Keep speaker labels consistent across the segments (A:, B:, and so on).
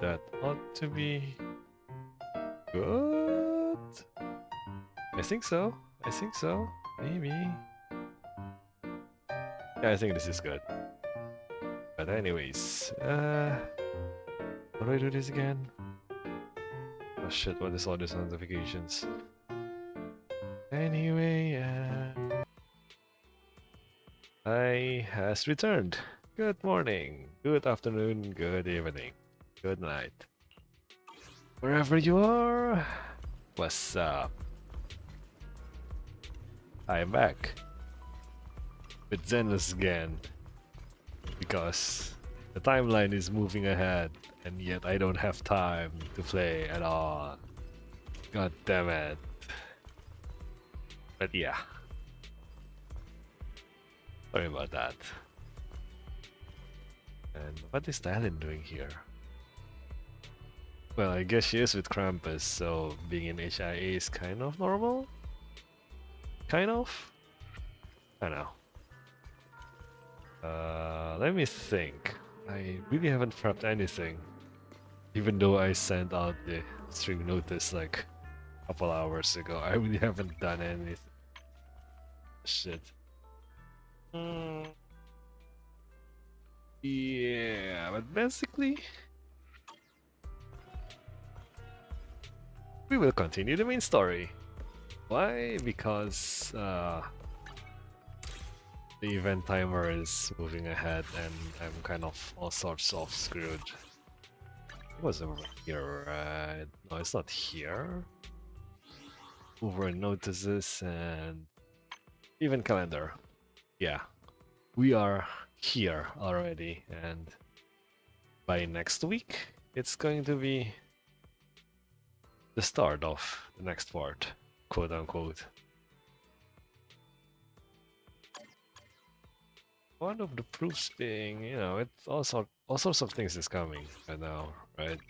A: That ought to be good. I think so. I think so. Maybe. Yeah, I think this is good. But anyways, how do I do this again? Oh shit, what is all these notifications? Anyway, I has returned. Good morning, good afternoon, good evening, good night. Wherever you are, what's up? I'm back with ZenlossZZ again because the timeline is moving ahead and yet I don't have time to play at all. God damn it. But yeah, sorry about that. And what is Talon doing here? Well, I guess she is with Krampus, so being in HIA is kind of normal? Kind of? I don't know. Let me think. I really haven't prepped anything. Even though I sent out the string notice like a couple hours ago, I really haven't done anything. Shit. Yeah, but basically, we will continue the main story. Why? Because the event timer is moving ahead and I'm kind of all sorts of screwed. It was over here, right? No, it's not here. Over in notices and event calendar. Yeah, we are here already, and by next week, it's going to be the start of the next part, quote unquote. One of the proofs being, you know, it's all sorts of things is coming right now, right?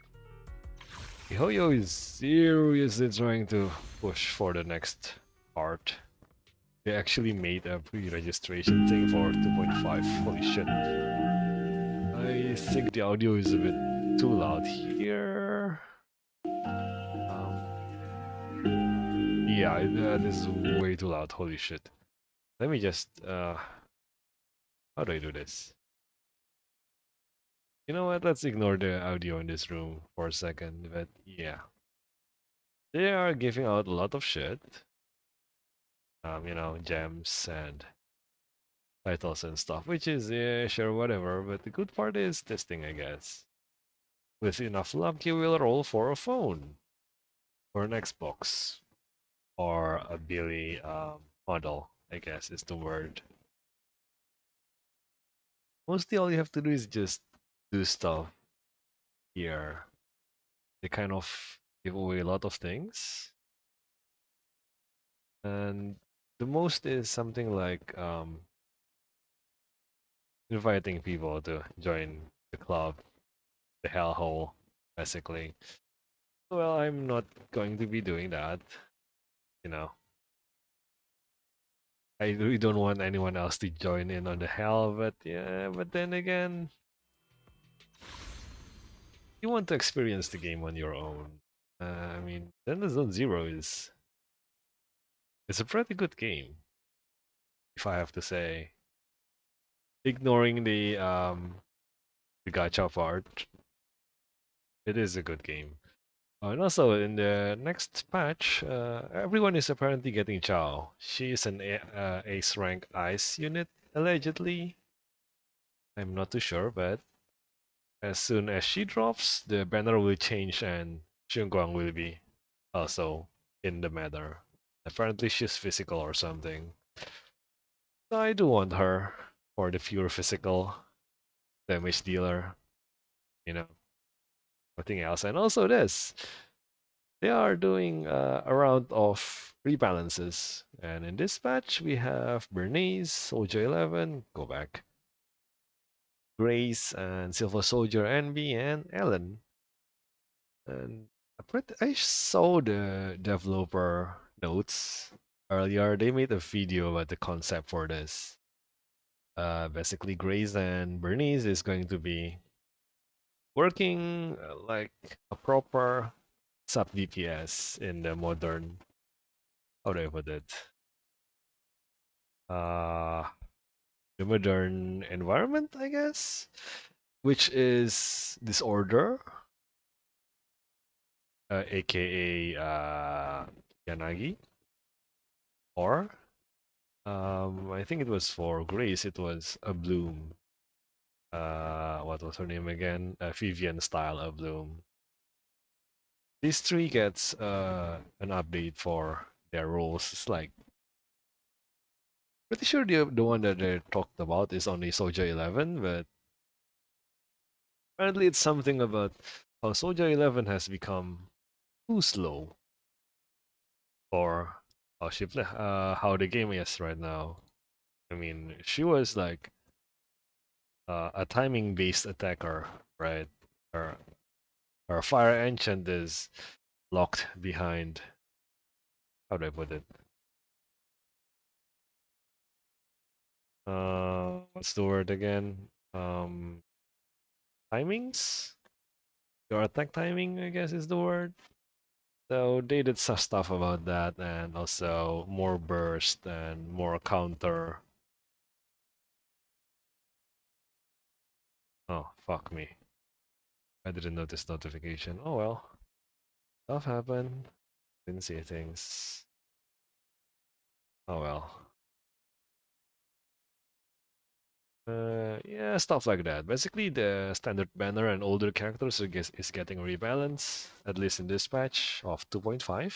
A: Hoyo is seriously trying to push for the next part. They actually made a pre-registration thing for 2.5. Holy shit. I think the audio is a bit too loud here. Yeah, this is way too loud. Holy shit. Let me just, how do I do this? You know what? Let's ignore the audio in this room for a second, but yeah. They are giving out a lot of shit. You know, gems and titles and stuff, which is, yeah, sure, whatever, but the good part is testing, I guess. With enough luck, you will roll for a phone, or an Xbox, or a Billy model, I guess is the word. Mostly all you have to do is just do stuff here. They kind of give away a lot of things. And the most is something like inviting people to join the club, the hellhole, basically. Well, I'm not going to be doing that, you know. I really don't want anyone else to join in on the hell, but yeah, but then again, you want to experience the game on your own. I mean, then the Zone Zero is it's a pretty good game, if I have to say. Ignoring the gacha part, it is a good game. And also in the next patch, everyone is apparently getting Chao. She is an ace rank ice unit, allegedly. I'm not too sure, but as soon as she drops, the banner will change and Xunguang will be also in the matter. Apparently she's physical or something. So I do want her for the pure physical damage dealer, you know, nothing else. And also this, they are doing a round of rebalances. And in this patch, we have Bernice, Soldier 11, go back, Grace, and Silver Soldier Envy, and Ellen. And I saw the developer notes earlier. They made a video about the concept for this. Basically, Grace and Bernice is going to be working like a proper sub DPS in the modern, how do I put it? Uh, the modern environment, I guess, which is Disorder, aka Yanagi, or I think it was for Grace, it was a Bloom. What was her name again? Vivian style of Bloom. These three gets an update for their roles. It's like pretty sure the one that they talked about is only Soja 11, but apparently it's something about how Soja 11 has become too slow for how the game is right now. I mean, she was like a timing based attacker, right? Her her fire ancient is locked behind, how do I put it? What's the word again? Timings? Your attack timing, I guess, is the word. So they did some stuff about that, and also more burst and more counter. Oh, fuck me. I didn't notice notification. Oh well. Stuff happened. Didn't see things. Oh well. Yeah, stuff like that. Basically, the standard banner and older characters is getting rebalanced, at least in this patch of 2.5.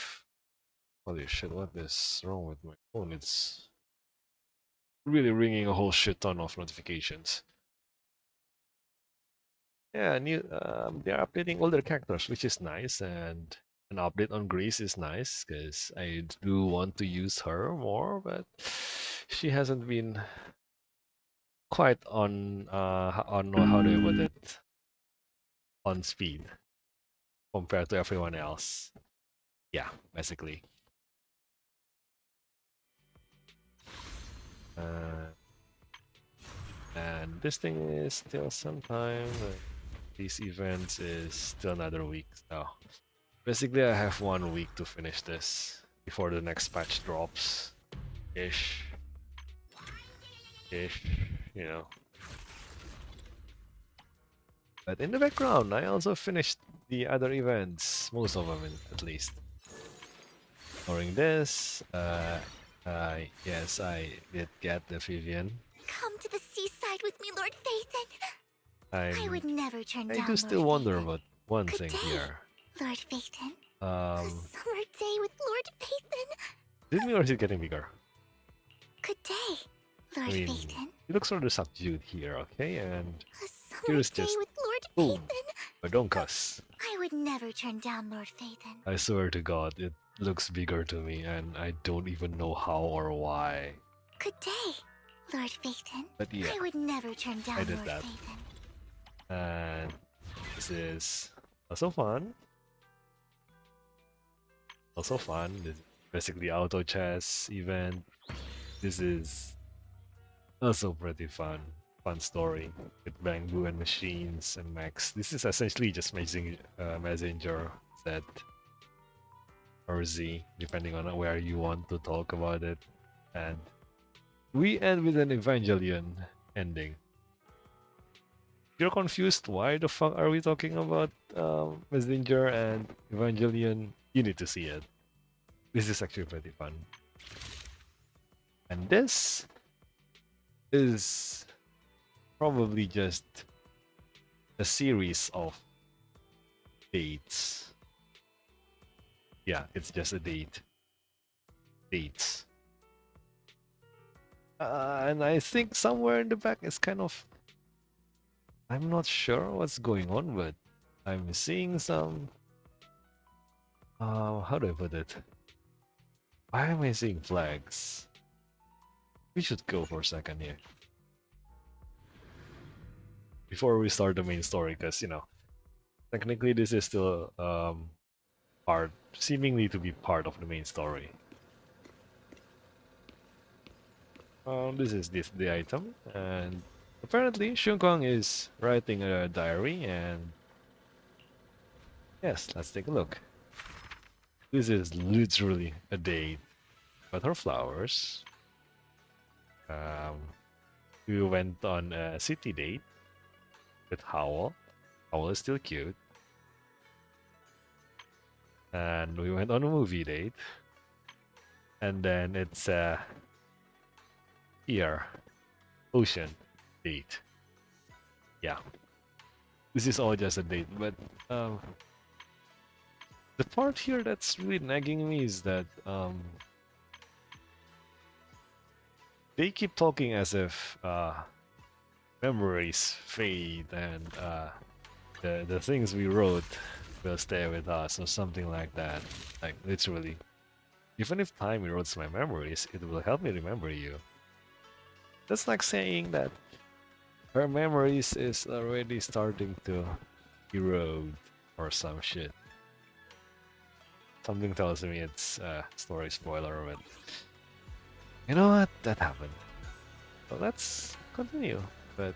A: Holy shit, what is wrong with my phone? It's really ringing a whole shit ton of notifications. Yeah, they're updating older characters, which is nice, and an update on Grace is nice because I do want to use her more, but she hasn't been quite on how do I put it, on speed compared to everyone else. Yeah, basically. Uh, and this thing is still some time. These events is still another week. So basically, I have 1 week to finish this before the next patch drops. Ish. Ish. You know. But in the background, I also finished the other events, most of them at least. During this, yes, I did get the Vivian.
B: Come to the seaside with me, Lord Phaethon. I would
A: I'm,
B: never turn
A: I
B: down
A: do still
B: Lord
A: wonder
B: Phaethon.
A: about one
B: Good
A: thing
B: day,
A: here.
B: Lord Phaethon. A
A: Um,
B: summer day with Lord Phaethon.
A: is it me or is it getting bigger?
B: Good day,
A: I
B: Lord
A: mean,
B: Phaethon.
A: he looks sort of subdued here, okay? And
B: A summer
A: here's
B: day
A: just
B: with Lord
A: boom,
B: Phaethon.
A: but don't cuss.
B: I would never turn down Lord Phaethon.
A: I swear to God, it looks bigger to me, and I don't even know how or why.
B: Good day, Lord Phaethon.
A: But yeah,
B: I would never turn down
A: I did
B: Lord
A: that.
B: Phaethon.
A: And this is also fun. Also fun. This is basically auto chess event. This is also pretty fun. Fun story with Bangbu and machines and Max. This is essentially just Messenger Z or Z, depending on where you want to talk about it. And we end with an Evangelion ending. If you're confused, why the fuck are we talking about Messenger and Evangelion? You need to see it. This is actually pretty fun. And this is probably just a series of dates. Yeah, it's just a date. Dates. And I think somewhere in the back is kind of. I'm not sure what's going on, but I'm seeing some. How do I put it? Why am I seeing flags? We should go for a second here. Before we start the main story, because, technically this is still part, seemingly to be part of the main story. This is the item, and apparently Shun is writing a diary, and Yes, let's take a look. This is literally a date with her flowers. Um, we went on a city date with Howl. Howl is still cute. And we went on a movie date. And then it's here, ocean date. Yeah, this is all just a date. But um, the part here that's really nagging me is that they keep talking as if memories fade and the things we wrote will stay with us or something like that. Like literally, even if time erodes my memories, it will help me remember you. That's like saying that her memories is already starting to erode or some shit. Something tells me it's a story spoiler, but you know what? That happened. So let's continue. But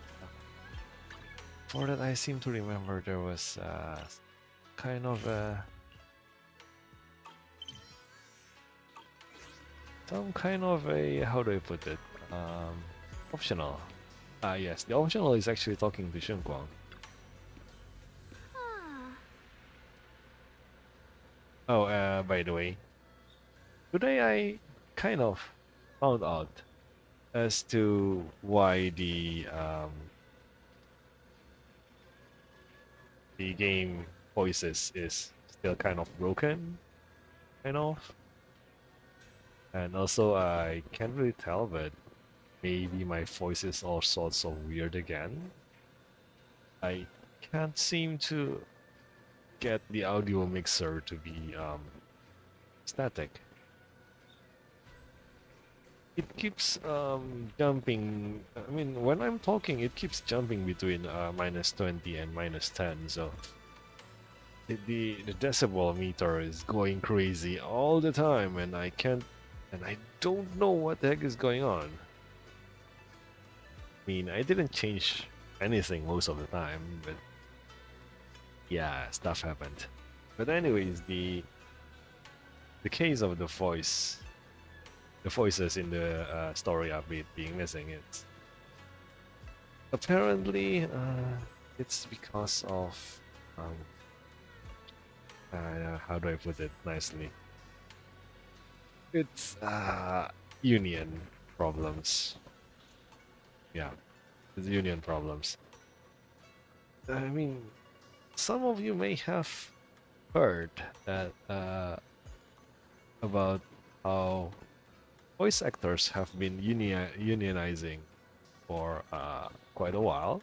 A: for that, I seem to remember there was kind of a some kind of a how do I put it? Optional. Ah, yes, the optional is actually talking to Shunquang.
B: Ah.
A: Oh, by the way, today I kind of found out as to why the game voices is still kind of broken, kind of. And also, I can't really tell, but maybe my voice is all sorts of weird again. I can't seem to get the audio mixer to be static. It keeps jumping. I mean, when I'm talking, it keeps jumping between -20 and -10. So the decibel meter is going crazy all the time, and I don't know what the heck is going on. I mean, I didn't change anything most of the time, but yeah, stuff happened. But anyways, the case of the voices in the story update being missing, apparently it's because of um, how do I put it nicely? It's union problems. Yeah, it's union problems. I mean, some of you may have heard that about how voice actors have been unionizing for quite a while.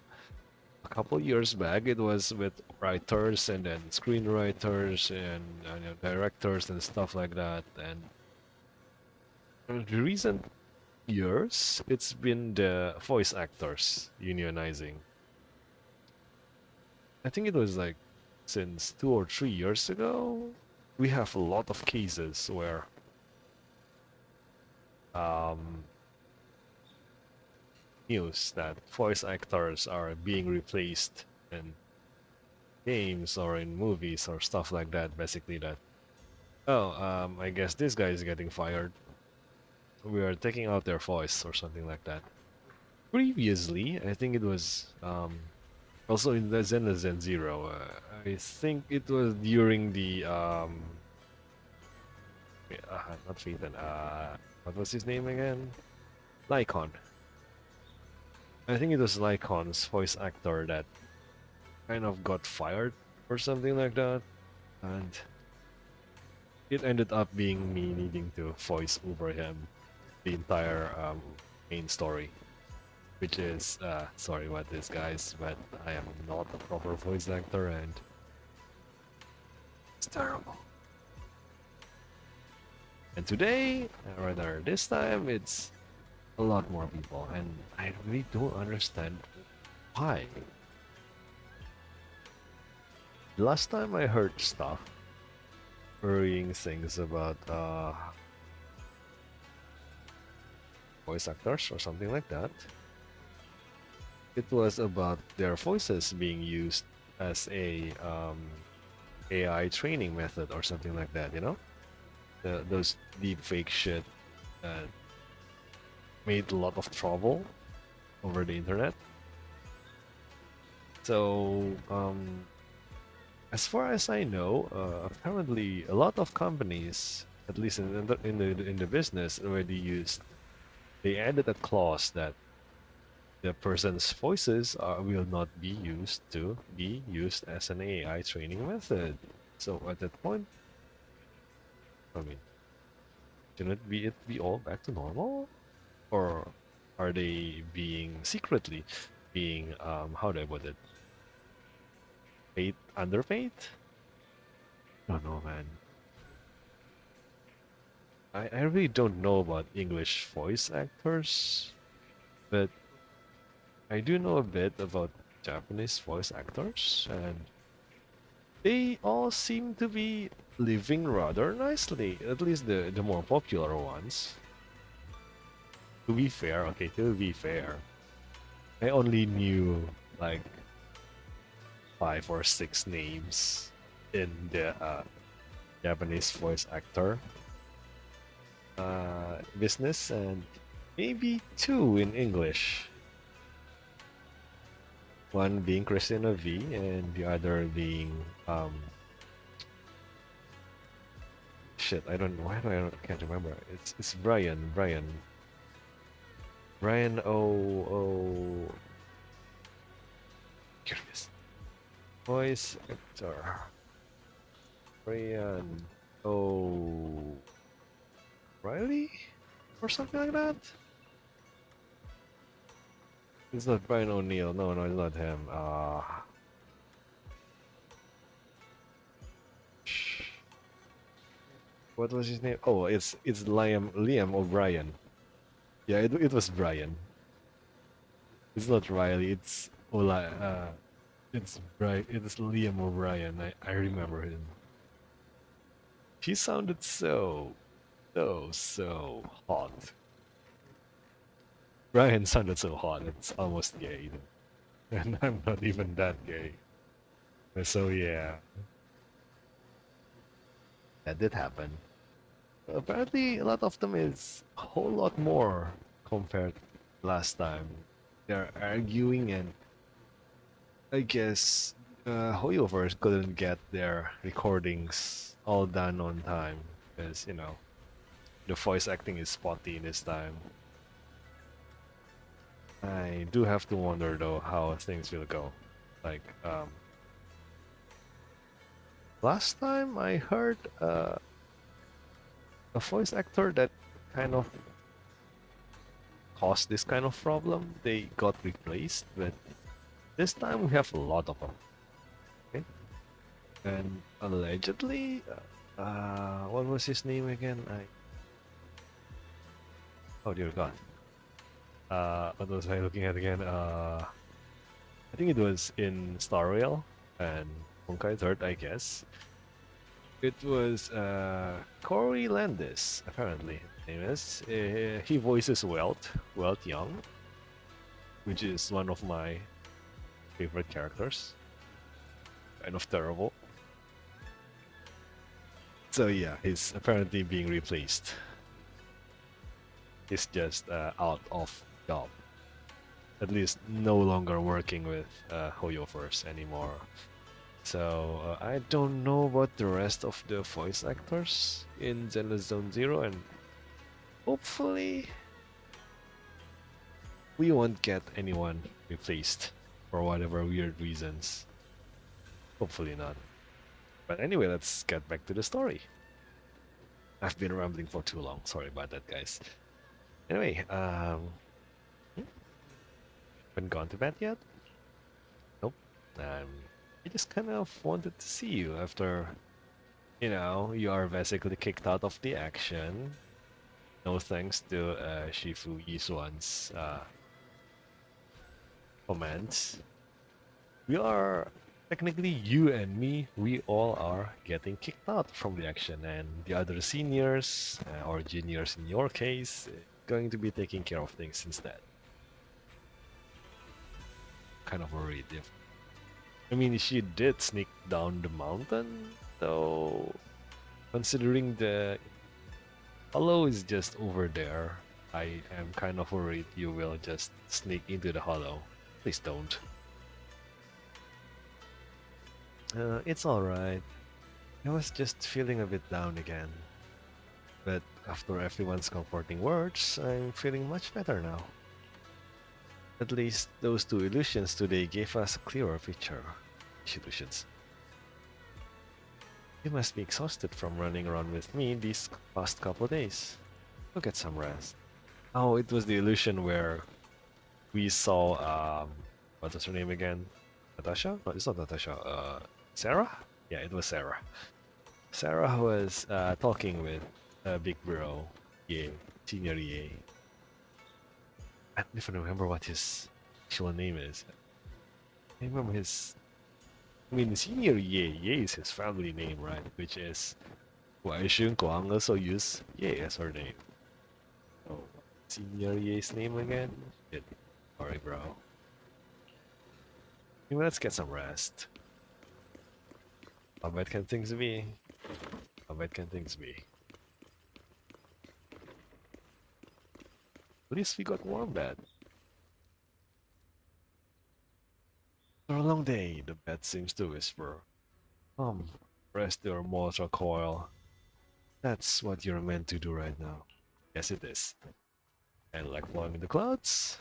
A: A couple years back, it was with writers and then screenwriters and directors and stuff like that. And the recent years, it's been the voice actors unionizing. I think it was like since 2 or 3 years ago, we have a lot of cases where um, news that voice actors are being replaced in games or in movies or stuff like that. Basically, that oh, I guess this guy is getting fired. We are taking out their voice or something like that. Previously, I think it was also in the ZenlossZZ Zero. I think it was during the not Phaeton. What was his name again? Lycon. I think it was Lycon's voice actor that kind of got fired or something like that, and it ended up being me needing to voice over him the entire main story, which is sorry about this, guys, but I am not a proper voice actor, and it's terrible. And today, or rather this time, it's a lot more people, and I really don't understand why. Last time I heard stuff, worrying things about voice actors or something like that, it was about their voices being used as a AI training method or something like that, you know? Those deep fake shit that made a lot of trouble over the internet. So, as far as I know, apparently a lot of companies, at least in the business, already used. They added a clause that the person's voices will not be used to be used as an AI training method. So at that point, I mean, shouldn't it be all back to normal, or are they being secretly being how do I put it, paid underpaid? I don't know, man. I really don't know about English voice actors, but I do know a bit about Japanese voice actors, and they all seem to be living rather nicely, at least the more popular ones. To be fair, okay, to be fair, I only knew like 5 or 6 names in the Japanese voice actor business, and maybe two in English. One being Christina V, and the other being shit. I don't know why do I can't remember. It's Brian O. Curious voice actor Brian O. Riley or something like that. It's not Brian O'Neill. No, no, it's not him. What was his name? Oh, it's Liam O'Brien. Yeah, it was Brian. It's not Riley. It's Ola. It's Brian. It's Liam O'Brien. I remember him. He sounded so hot. Brian sounded so hot. It's almost gay, and I'm not even that gay. So yeah, that did happen. Apparently, a lot of them is a whole lot more compared last time. They're arguing, and I guess Hoyoverse couldn't get their recordings all done on time because the voice acting is spotty this time. I do have to wonder though how things will go. Like last time I heard a voice actor that kind of caused this kind of problem, they got replaced, but this time we have a lot of them. Okay? And allegedly, what was his name again? Oh dear God. What was I looking at again? I think it was in Star Rail and Honkai Third, I guess. It was Corey Landis, apparently. His name is. He voices Welt Young, which is one of my favorite characters. Kind of terrible. So yeah, he's apparently being replaced. He's just out of job. At least no longer working with Hoyoverse anymore. So I don't know about the rest of the voice actors in ZenlossZZ, and hopefully we won't get anyone replaced for whatever weird reasons. Hopefully not. But anyway, let's get back to the story. I've been rambling for too long. Sorry about that, guys. Anyway, been gone to bed yet? Nope. I just kind of wanted to see you after, you are basically kicked out of the action. No thanks to Shifu Yisuan's comments. We are technically you and me. We all are getting kicked out from the action, and the other seniors or juniors in your case, going to be taking care of things instead. Kind of worried if. I mean, she did sneak down the mountain So, considering the hollow is just over there, I am kind of worried you will just sneak into the hollow. Please don't. It's alright. I was just feeling a bit down again. But after everyone's comforting words, I'm feeling much better now. At least those two illusions today gave us a clearer picture. Illusions. You must be exhausted from running around with me these past couple days. Go get some rest. Oh, it was the illusion where we saw what was her name again? Natasha? No, it's not Natasha. Sarah? Yeah, it was Sarah. Sarah was talking with Big Bro, Ye, Senior Ye. I don't even remember what his actual name is. I remember his. I mean, Senior Ye. Ye is his family name, right? Which is. Well, I assume Guang also use Ye as her name. Oh, Senior Ye's name again? Shit. Sorry, bro. Anyway, let's get some rest. How bad can things be? How bad can things be? At least we got warm bed. For a long day, the bed seems to whisper. Rest your mortal coil. That's what you're meant to do right now. Yes, it is. And like flying in the clouds,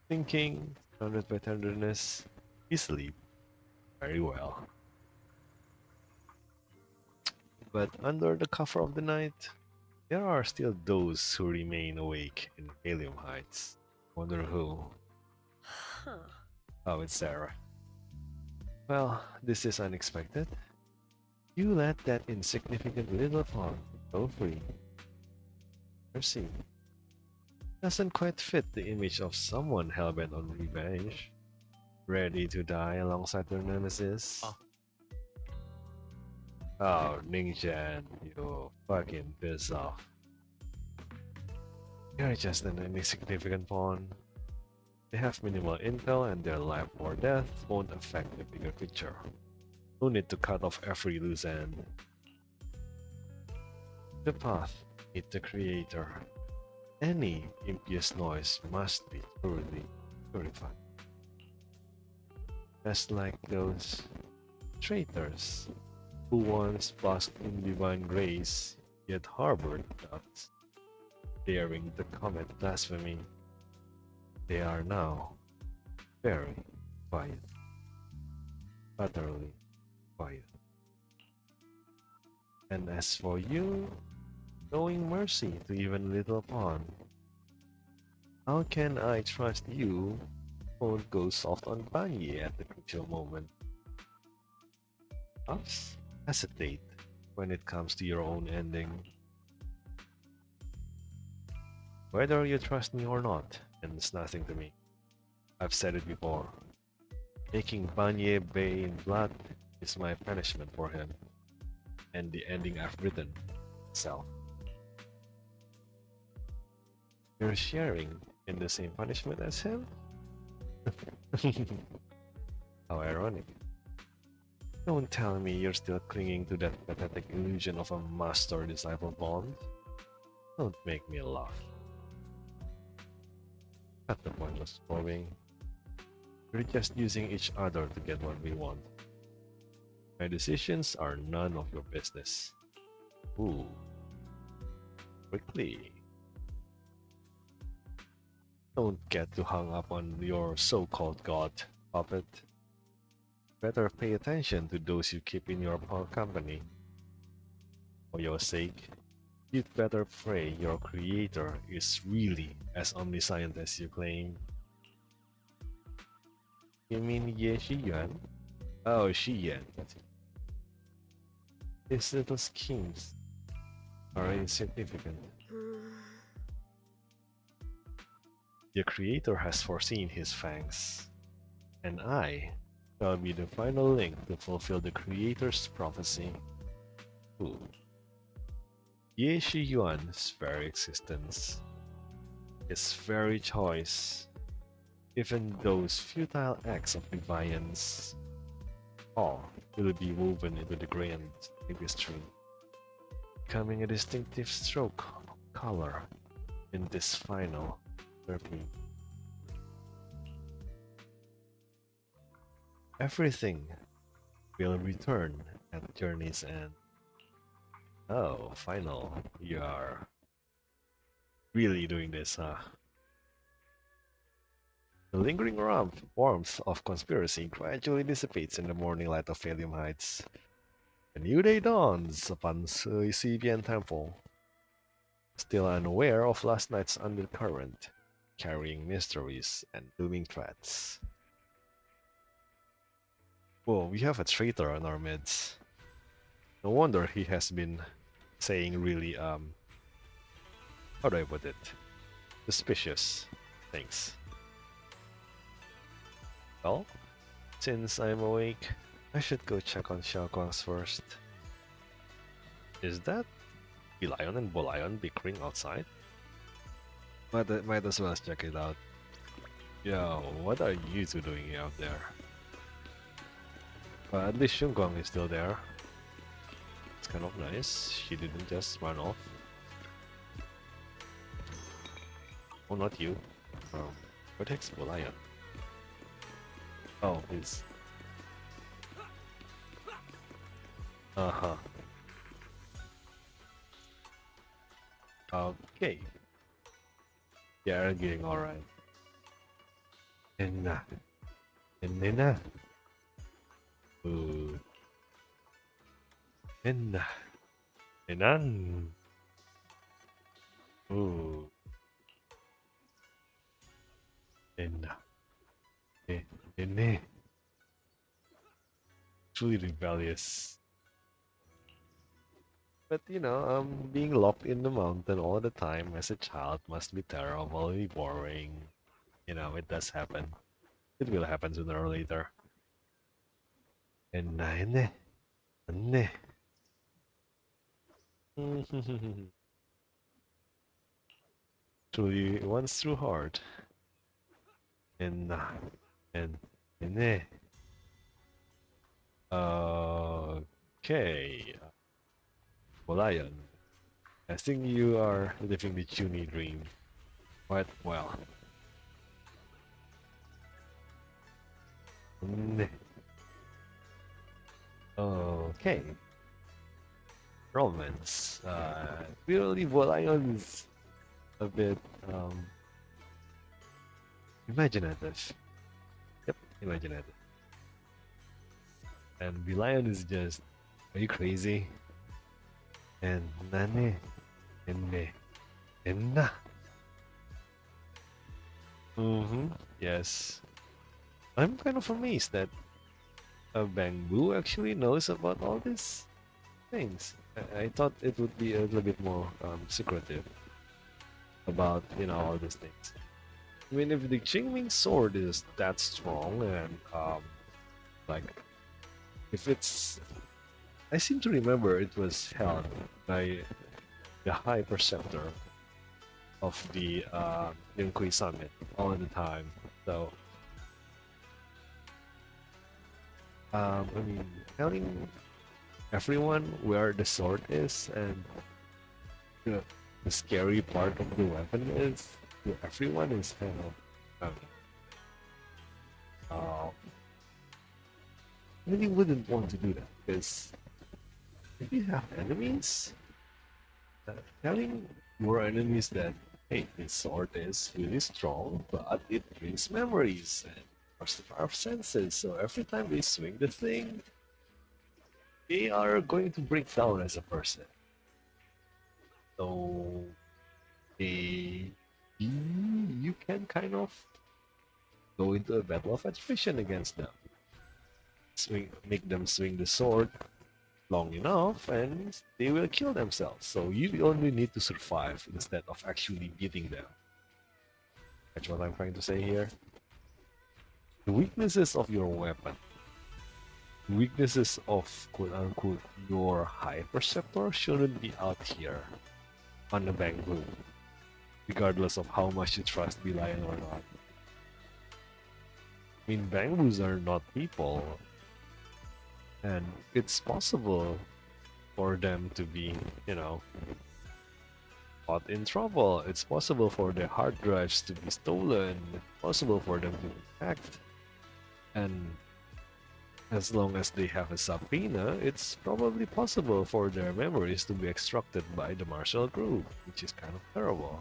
A: thinking, surrounded by tenderness, you sleep very well. But under the cover of the night, there are still those who remain awake in Helium Heights. Wonder who?
C: Huh.
A: Oh, it's Sarah. Well, this is unexpected. You let that insignificant little pawn go free. Mercy. Doesn't quite fit the image of someone hellbent on revenge, ready to die alongside their nemesis. Oh, Ningxian, you fucking piss off. You're just an insignificant pawn. They have minimal intel and their life or death won't affect the bigger picture. No need to cut off every loose end. The path, meet the creator. Any impious noise must be thoroughly purified. Just like those traitors who once basked in divine grace, yet harbored doubts, daring to commit blasphemy. They are now very quiet, utterly quiet. And as for you, showing mercy to even little pawn, how can I trust you won't go soft on Banyi at the crucial moment? Us hesitate when it comes to your own ending. Whether you trust me or not means nothing to me. I've said it before. Making Banye bay in blood is my punishment for him, and the ending I've written itself. You're sharing in the same punishment as him? How ironic. Don't tell me you're still clinging to that pathetic illusion of a master-disciple bond. Don't make me laugh. At the pointless probing. We're just using each other to get what we want. My decisions are none of your business. Ooh. Quickly. Don't get too hung up on your so-called god, puppet. Better pay attention to those you keep in your company. For your sake, you'd better pray your creator is really as omniscient as you claim. You mean Ye Shiyuan? Oh, Shiyuan. His little schemes are insignificant. The creator has foreseen his fangs, and I shall be the final link to fulfill the creator's prophecy. Ooh. Ye Shiyuan's very existence, his very choice, even those futile acts of defiance, all will be woven into the grand tapestry, becoming a distinctive stroke of color in this final repeat. Everything will return at journey's end. Oh, final. You are really doing this, huh? The lingering warmth of conspiracy gradually dissipates in the morning light of Helium Heights. A new day dawns upon Sibian Temple, still unaware of last night's undercurrent, carrying mysteries and looming threats. Whoa, we have a traitor on our midst. No wonder he has been saying really, how do I put it? Suspicious things. Well, since I'm awake, I should go check on Xiaoguang's first. Is that Bilion and Bolion bickering outside? Might as well check it out. Yo, what are you two doing out there? But at least Shunguang is still there. It's kind of nice. She didn't just run off. Oh, not you. What the heck's Bolion? Oh, he's... Uh-huh. Okay. Yeah, I'm getting alright. And Nina. Ooh. And Enan. Ooh. And Nene. Truly rebellious. But you know, being locked in the mountain all the time as a child must be terribly boring. You know, it does happen. It will happen sooner or later. And Nene. Nene. Truly once through hard. And Nene. Okay. Lion. I think you are living the Junie dream. Quite well. Okay. Romance. Really, Lion is a bit imaginative. Yep, imaginative. And the lion is just, are you crazy? And Nane, and Na. Yes. I'm kind of amazed that Bamboo actually knows about all these things. I thought it would be a little bit more secretive about, you know, all these things. I mean, if the Qingming sword is that strong and like, if it's, I seem to remember it was held by the High Preceptor of the Yunqui Summit all the time. So, I mean, telling everyone where the sword is and the scary part of the weapon is to everyone is kind of I really wouldn't want to do that because if you have enemies, telling your enemies that hey, this sword is really strong, but it brings memories and our senses. So every time they swing the thing, they are going to break down as a person. So they, you can kind of go into a battle of attrition against them. Make them swing the sword long enough, and they will kill themselves. So you only need to survive instead of actually beating them. That's what I'm trying to say here. The weaknesses of your weapon, weaknesses of quote-unquote your high perceptor shouldn't be out here on the Bamboo, regardless of how much you trust Lion or not. I mean, Bangbus are not people. And it's possible for them to be, you know, caught in trouble. It's possible for their hard drives to be stolen. It's possible for them to be hacked. And as long as they have a subpoena, it's probably possible for their memories to be extracted by the Marshall Group, which is kind of terrible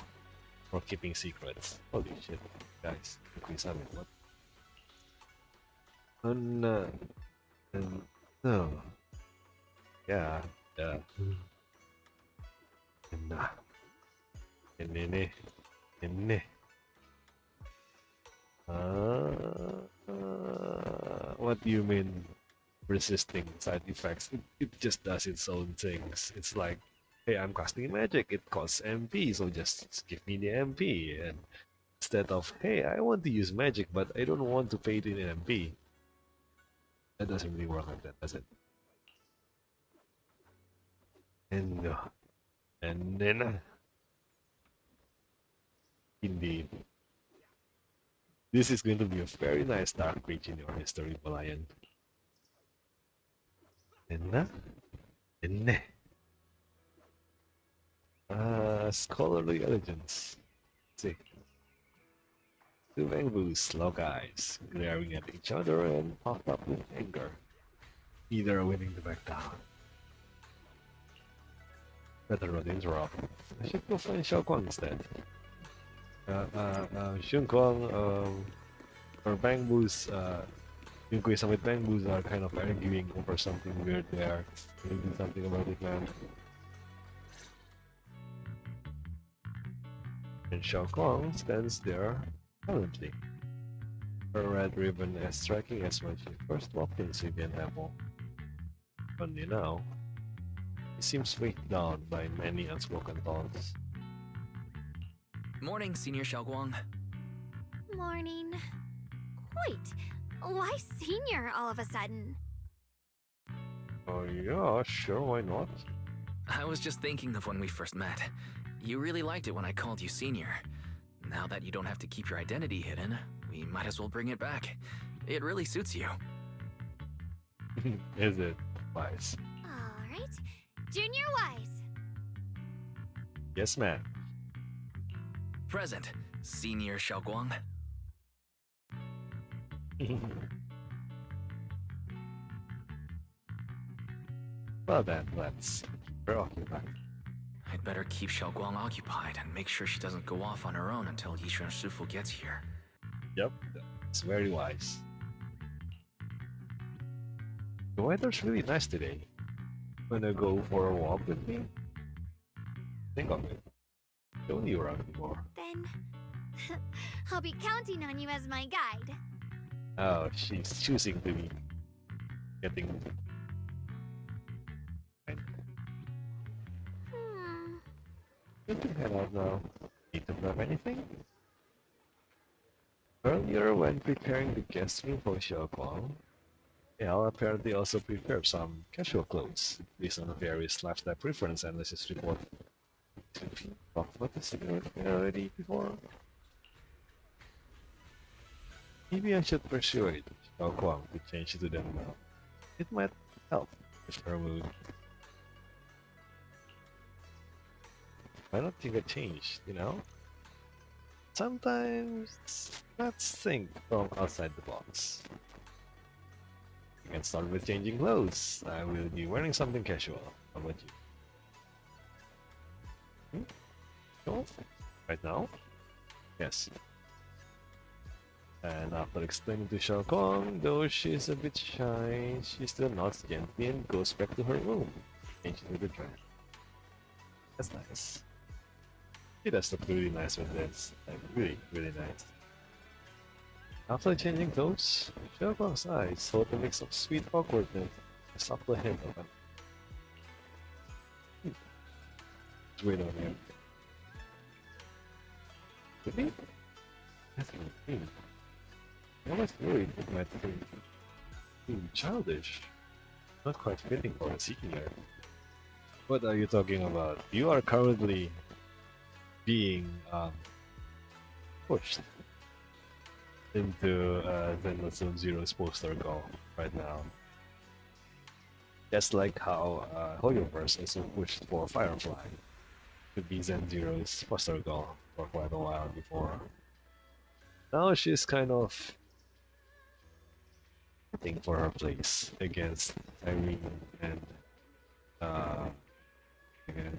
A: for keeping secrets. Holy shit, guys. Increase on it. What? No. No. Yeah. Yeah. Nah. Ini. Ini. What do you mean resisting side effects? It just does its own things. It's like, hey, I'm casting magic. It costs MP, so just give me the MP. And instead of, hey, I want to use magic, but I don't want to pay it in MP. That doesn't really work like that, does it? And and then indeed, this is going to be a very nice dark page in your history, Palayan. And and scholarly elegance. See, two mangoes lock eyes, glaring at each other and puffed up with anger, neither willing to back down. Better not interrupt. I should go find Xiao Guang instead. Xun Guang, or Bang Boos, Yun Kui with Bang Boos are kind of arguing over something weird there. Can you do something about it, man? And Xiao Guang stands there silently, her red ribbon as striking as when she first walked in Sibian Apple. Only now, he seems weighed down by many unspoken thoughts.
C: Morning, Senior Xiaoguang.
B: Morning. Wait, why senior all of a sudden?
A: Oh yeah, sure, why not?
C: I was just thinking of when we first met. You really liked it when I called you Senior. Now that you don't have to keep your identity hidden, we might as well bring it back. It really suits you.
A: Is it, Wise?
B: Alright. Junior Wise.
A: Yes, ma'am.
C: Present, Senior Xiaoguang.
A: Well then, let's preoccupy.
C: I'd better keep Xiaoguang occupied and make sure she doesn't go off on her own until Yishan Shifu gets here.
A: Yep, it's very wise. The weather's really nice today. Wanna go for a walk with me? Think of it. Don't you around anymore.
B: Then I'll be counting on you as my guide.
A: Oh, she's choosing to be getting. You can head out now. Need to grab anything? Earlier, when preparing the guest room for Xiaoguang, Elle apparently also prepared some casual clothes based on various lifestyle preference analysis report. Did we talk about this already before? Maybe I should persuade Xiaoguang to change to them now. It might help with her mood. I don't think it changed, you know? Sometimes, let's think from outside the box. We can start with changing clothes. I will be wearing something casual. How about you? Sure? Right now? Yes. And after explaining to Xiaoguang, though she's a bit shy, she still nods gently and goes back to her room, changing to the dress. That's nice. She does look really nice with this. Like, really, really nice. After changing clothes, Xiaoguang's eyes hold a mix of sweet awkwardness and a subtle hint of an. Wait on him. Really? That's really. I was worried it might seem childish. Not quite fitting for a senior. What are you talking about? You are currently being pushed into ZenlossZZ's poster goal right now. Just like how Hoyoverse is pushed for Firefly. Could be Zen Zero's foster girl for quite a while before. Now she's kind of fighting for her place against Irene and uh and,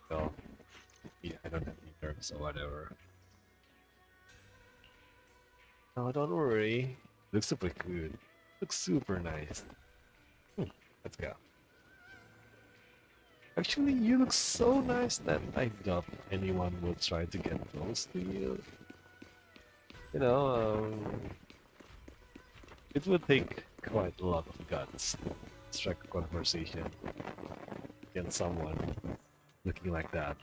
A: well, I don't have any terms or whatever. No, don't worry. Looks super good. Looks super nice. Let's go. Actually, you look so nice that I doubt anyone will try to get close to you. You know, it would take quite a lot of guts to strike a conversation against someone looking like that.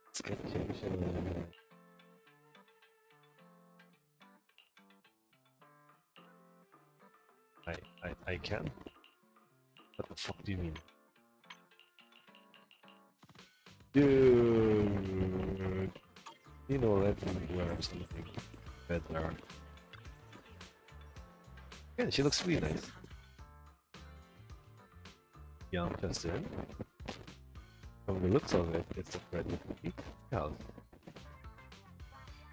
A: Let's get Genshit. I can? What the fuck do you mean? Dude, you know, let me wear something better. Yeah, she looks really nice. Young person. From the looks of it, it's a pretty big house.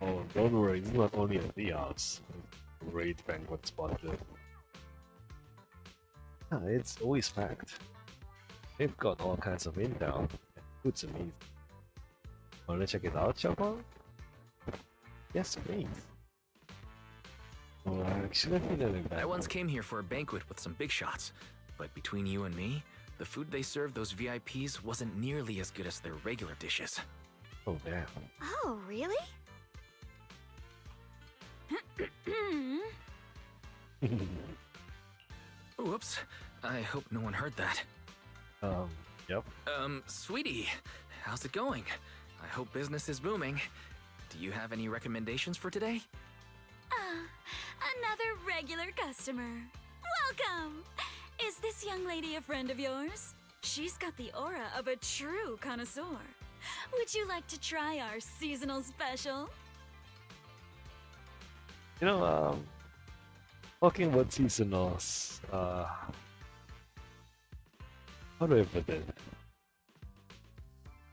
A: Oh, don't worry, it's not only a tea house. It's a great banquet spot too. Yeah, it's always packed. They've got all kinds of intel. Food's amazing. Wanna check it out, Chopper? Yes, please. Oh, actually,
C: I once came here for a banquet with some big shots, but between you and me, the food they served those VIPs wasn't nearly as good as their regular dishes.
A: Oh, damn.
B: Oh, really?
C: Whoops. I hope no one heard that.
A: Yep.
C: Sweetie, how's it going? I hope business is booming. Do you have any recommendations for today?
B: Another regular customer. Welcome! Is this young lady a friend of yours? She's got the aura of a true connoisseur. Would you like to try our seasonal special?
A: You know, talking about seasonals, how do I put it?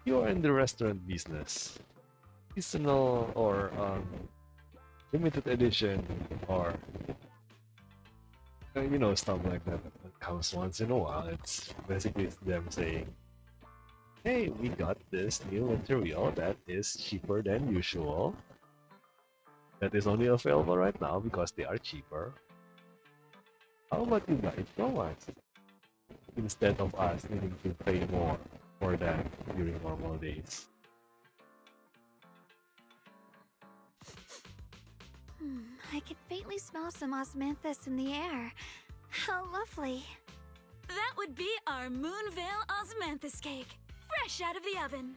A: You are in the restaurant business. Seasonal or limited edition or you know, stuff like that comes once in a while. It's basically them saying, hey, we got this new material that is cheaper than usual. That is only available right now because they are cheaper. How about you buy it from us? Instead of us needing to pay more for that during normal days.
B: I can faintly smell some osmanthus in the air. How lovely. That would be our Moonvale osmanthus cake, fresh out of the oven.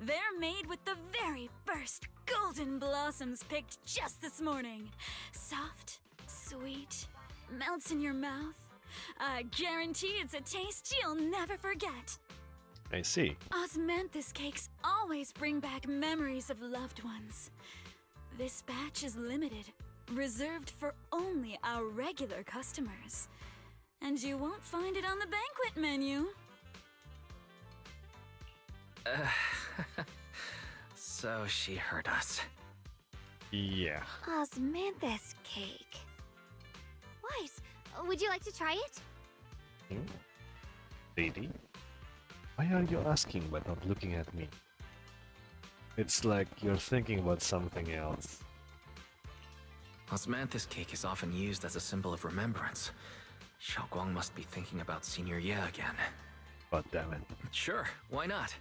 B: They're made with the very first golden blossoms picked just this morning. Soft, sweet, melts in your mouth. I guarantee it's a taste you'll never forget.
A: I see.
B: Osmanthus cakes always bring back memories of loved ones. This batch is limited, reserved for only our regular customers. And you won't find it on the banquet menu.
C: So she heard us.
A: Yeah.
B: Osmanthus cake. Weiss, would you like to try it?
A: Lady? Why are you asking but not looking at me? It's like you're thinking about something else.
C: Osmanthus cake is often used as a symbol of remembrance. Xiaoguang must be thinking about Senior Ye again.
A: God damn it.
C: Sure, why not?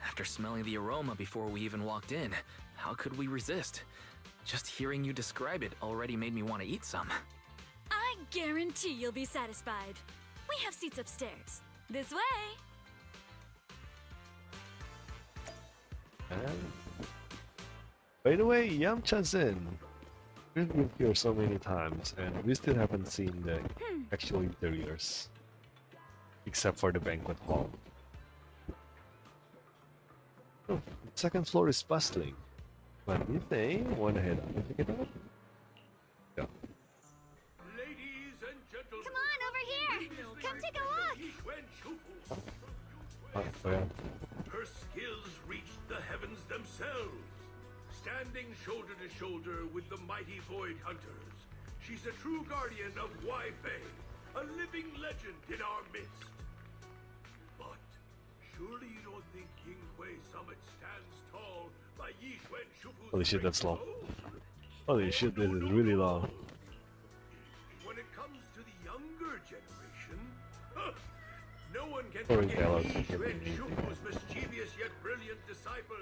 C: After smelling the aroma before we even walked in, how could we resist? Just hearing you describe it already made me want to eat some.
B: I guarantee you'll be satisfied. We have seats upstairs. This way.
A: By the way, Yamcha Zen. We've been here so many times and we still haven't seen the actual interiors. Except for the banquet hall. Oh, the second floor is bustling. What do you think? Wanna head up and check it out? Yeah.
D: Ladies and gentlemen,
A: Oh, yeah.
D: Her skills reached the heavens themselves. Standing shoulder to shoulder with the mighty Void Hunters, she's a true guardian of Wi-Fei, a living legend in our midst. But surely you don't think Yinghui Summit stands tall by Yixuan Shufu's
A: Holy shit,
D: great
A: that's long.
D: blow?
A: Holy shit, this is really long.
D: When it comes to the younger generation, huh, no one can
A: Storyteller
D: forget
A: can
D: Yixuan
A: be
D: Shufu's mischievous yet brilliant disciple.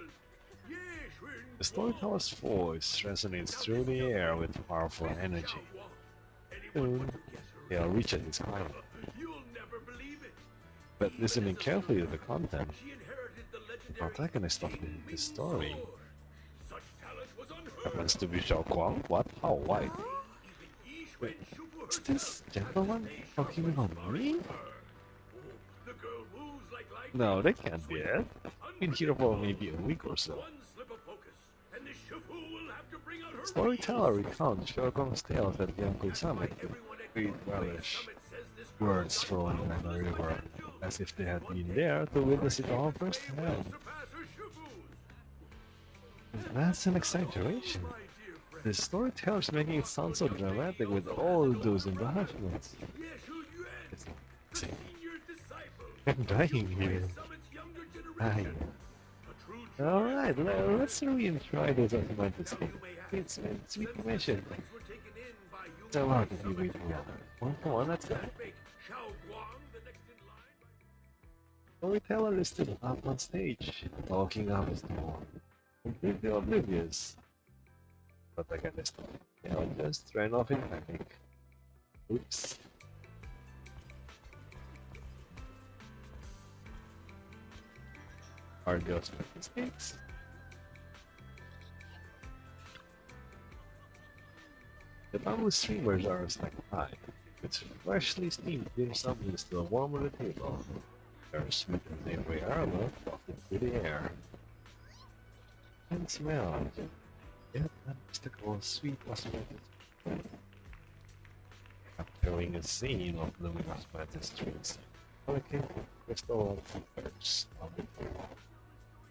A: The storyteller's voice resonates through the air with powerful energy. Soon, they'll reach its height. But listening carefully to the content, the protagonist of the story happens to be Xiao Guang. What? How? Why? Wait, is this gentleman talking about me? No, that can't be it. I've been here for maybe a week or so. Storyteller recounts Xiao tales at the Yangtze Summit with great relish. Words flowing like a river, as if they had been there to witness it all firsthand. That's an exaggeration. The storyteller's making it sound so dramatic with all those embellishments. It's insane. I'm dying here. Dying. Alright, let's re-try this automatic thing. It's sweet mission. So hard to be waiting around. Come on, let's go. Storyteller is still up on stage, talking up his door. Completely oblivious. But I got this. I'll just ran off in panic. Oops. Are those my mistakes? The bamboo streamers are stacked high, with freshly steamed dim sum is still warm on the table. Their sweet and savory aroma wafted through the air. And smell, yet unmistakable sweet osmotic, capturing a scene of blooming osmotic trees. Delicate crystal flickers on the table,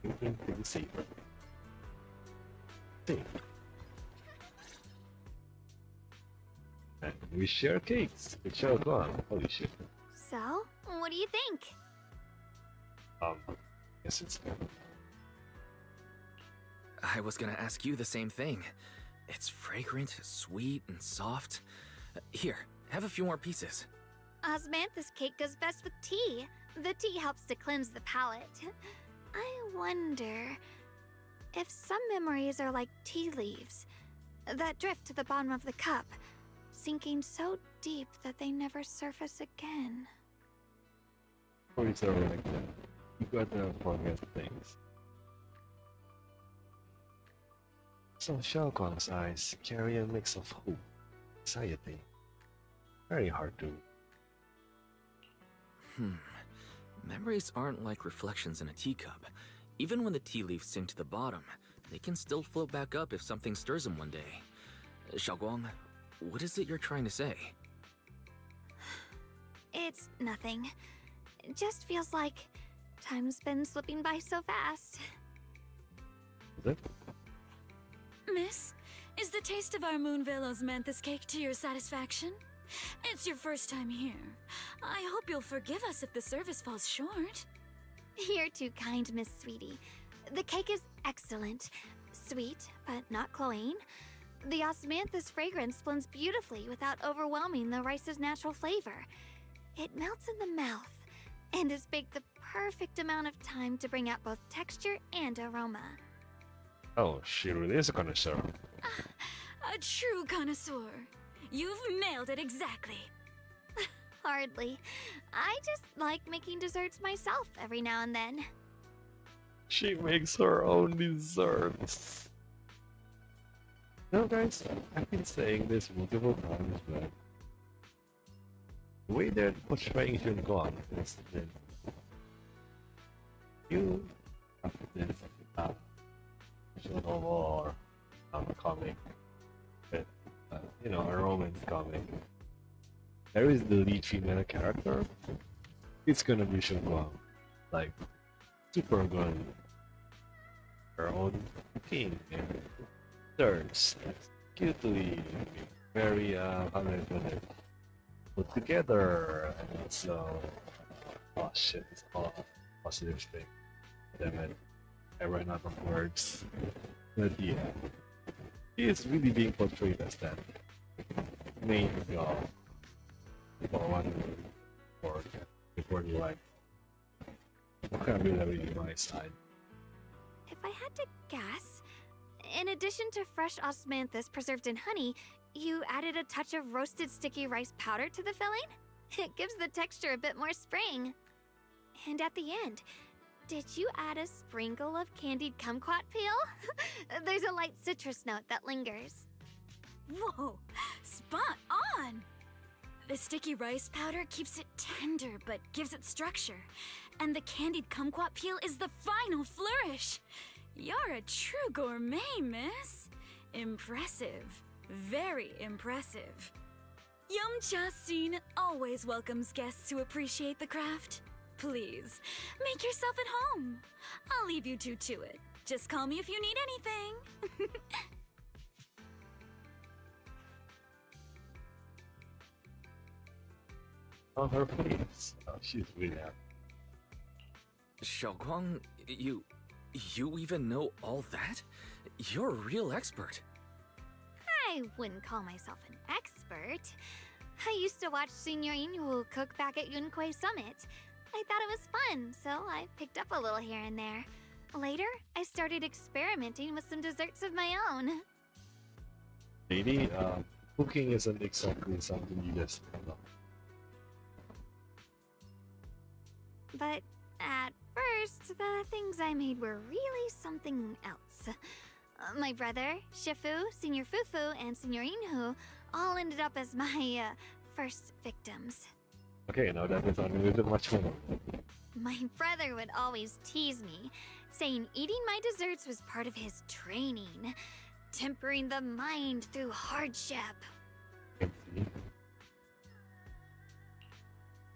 A: moving to the savor. See. And we share cakes with Xiao Guang. Holy shit.
B: So, what do you think?
A: Guess it's good.
C: I was gonna ask you the same thing. It's fragrant, sweet, and soft. Here, have a few more pieces.
B: Osmanthus cake goes best with tea. The tea helps to cleanse the palate. I wonder if some memories are like tea leaves that drift to the bottom of the cup, sinking so deep that they never surface again.
A: Stories are like that. You gotta forget things. So Xiao Guang's eyes carry a mix of hope, anxiety. Very hard to.
C: Memories aren't like reflections in a teacup. Even when the tea leaves sink to the bottom, they can still float back up if something stirs them one day. Xiaoguang, what is it you're trying to say?
B: It's nothing. It just feels like time's been slipping by so fast.
A: Is it?
E: Miss, is the taste of our Moonvale Osmanthus cake to your satisfaction? It's your first time here. I hope you'll forgive us if the service falls short.
B: You're too kind, Miss Sweetie. The cake is excellent. Sweet, but not cloying. The osmanthus fragrance blends beautifully without overwhelming the rice's natural flavor. It melts in the mouth and is baked the perfect amount of time to bring out both texture and aroma.
A: Oh, she really is a connoisseur.
E: A true connoisseur. You've nailed it exactly.
B: Hardly. I just like making desserts myself every now and then.
A: She makes her own desserts. No, guys, I've been saying this multiple times, but the way they're portraying Jun Guang is that you have this visual novel or a comic, but you know, a romance comic. There is the lead female character. It's gonna be Jun Guang. like super good. Her own cooking and desserts. That's cutely very how do I put it? Put together. And so oh shit, it's all a positive thing. Damn it. I ran out of words. But yeah. He is really being portrayed as that main god for one or before the like vocabulary my side.
B: If I had to guess, in addition to fresh osmanthus preserved in honey, you added a touch of roasted sticky rice powder to the filling? It gives the texture a bit more spring. And at the end, did you add a sprinkle of candied kumquat peel? There's a light citrus note that lingers.
E: Whoa, spot on! The sticky rice powder keeps it tender but gives it structure. And the candied kumquat peel is the final flourish. You're a true gourmet, miss. Impressive. Very impressive. Yum-cha scene always welcomes guests who appreciate the craft. Please, make yourself at home. I'll leave you two to it. Just call me if you need anything.
A: On her face. Oh, she's really happy.
C: Xiaoguang, you even know all that? You're a real expert.
B: I wouldn't call myself an expert. I used to watch Senior Inhu cook back at Yunquay Summit. I thought it was fun, so I picked up a little here and there. Later, I started experimenting with some desserts of my own.
A: Lady, cooking isn't exactly something you just know.
B: But at first, the things I made were really something else. My brother, Shifu, Senior Fufu, and Senior Inhu all ended up as my first victims.
A: Okay, now that is a little much more.
B: My brother would always tease me, saying eating my desserts was part of his training, tempering the mind through hardship.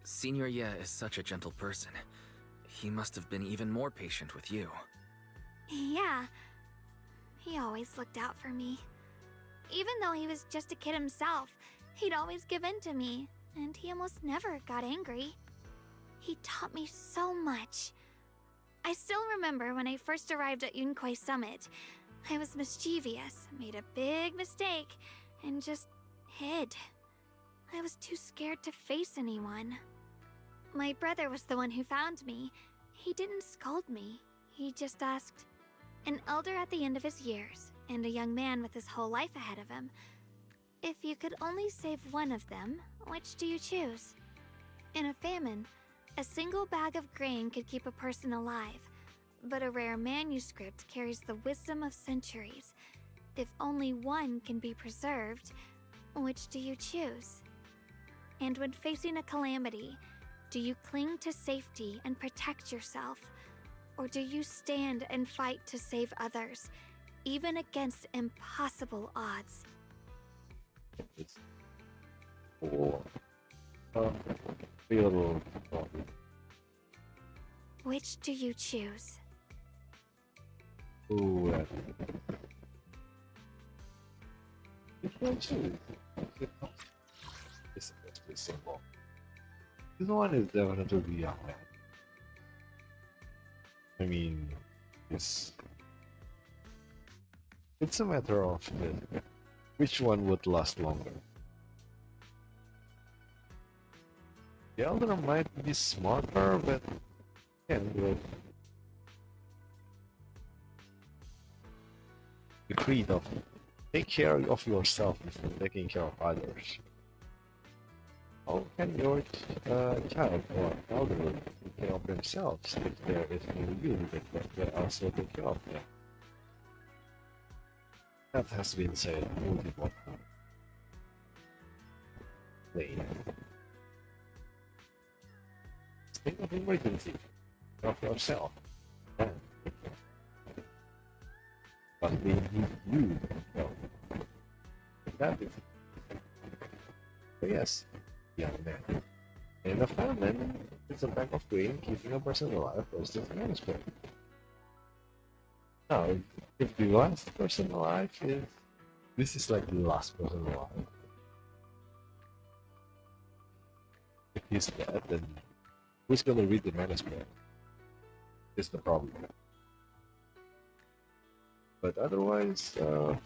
C: Senior Ye is such a gentle person. He must have been even more patient with you.
B: Yeah, he always looked out for me. Even though he was just a kid himself, he'd always give in to me, and he almost never got angry. He taught me so much. I still remember when I first arrived at Yunquay Summit. I was mischievous, made a big mistake, and just hid. I was too scared to face anyone. My brother was the one who found me. He didn't scold me. He just asked, an elder at the end of his years, and a young man with his whole life ahead of him, if you could only save one of them, which do you choose? In a famine, a single bag of grain could keep a person alive, but a rare manuscript carries the wisdom of centuries. If only one can be preserved, which do you choose? And when facing a calamity, do you cling to safety and protect yourself? Or do you stand and fight to save others, even against impossible odds?
A: It's for little.
B: Which do you choose?
A: Ooh, you can choose. It's pretty simple. This one is definitely young man. I mean, it's a matter of which one would last longer. The elder might be smarter, but again, with the creed of take care of yourself before taking care of others. How can your child or elder take care of themselves if there is no you that they also take care of them? That has been said multiple times. Later. Think of emergency. Of yourself. And but they need you. No. That is. So yes, young man. In a famine, It's a bag of grain keeping a person alive versus the manuscript. Now, if the last person alive is this is like the last person alive. If he's dead, then who's gonna read the manuscript? Is the problem. But otherwise, the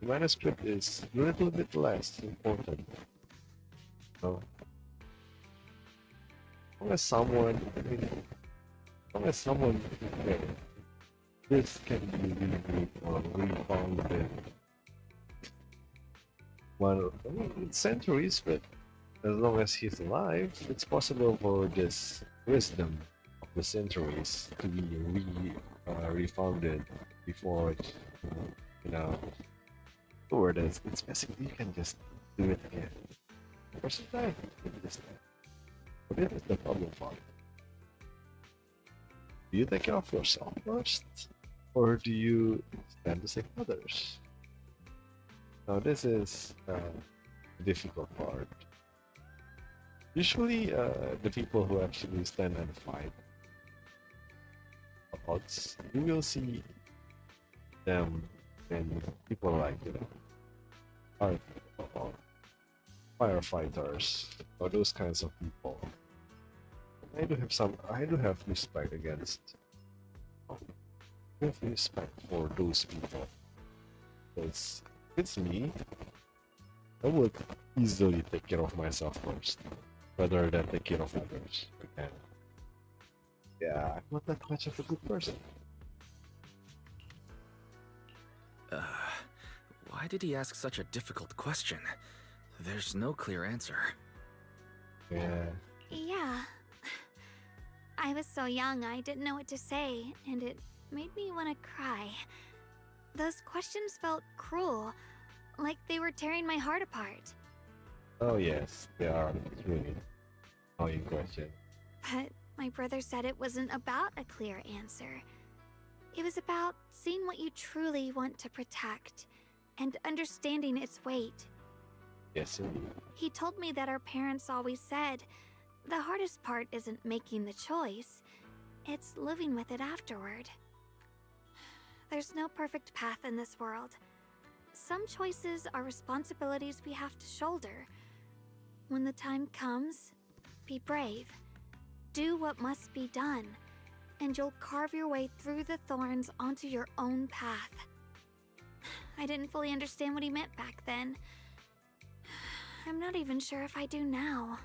A: manuscript is a little bit less important. So, as long as someone, I mean, as long as someone, okay, this can be really or refounded. Well, I mean, it's centuries, but as long as he's alive, it's possible for this wisdom of the centuries to be refounded before it, you know, or it's basically you can just do it again. First time, this time. But this is the problem part. Do you take care of yourself first, or do you stand to save others? Now this is the difficult part. Usually, the people who actually stand and fight odds, you will see them in people like, you know, firefighters or those kinds of people. I do have respect against, I have respect for those people. Because if it's me, I would easily take care of myself first, rather than take care of others. And yeah, I'm not that much of a good person.
C: Why did he ask such a difficult question? There's no clear answer.
A: Yeah.
B: Yeah. I was so young, I didn't know what to say, and it made me want to cry. Those questions felt cruel, like they were tearing my heart apart.
A: Oh yes, they are really annoying question.
B: But my brother said it wasn't about a clear answer. It was about seeing what you truly want to protect and understanding its weight.
A: Yes, indeed.
B: He told me that our parents always said, the hardest part isn't making the choice, it's living with it afterward. There's no perfect path in this world. Some choices are responsibilities we have to shoulder. When the time comes, be brave. Do what must be done, and you'll carve your way through the thorns onto your own path. I didn't fully understand what he meant back then. I'm not even sure if I do now.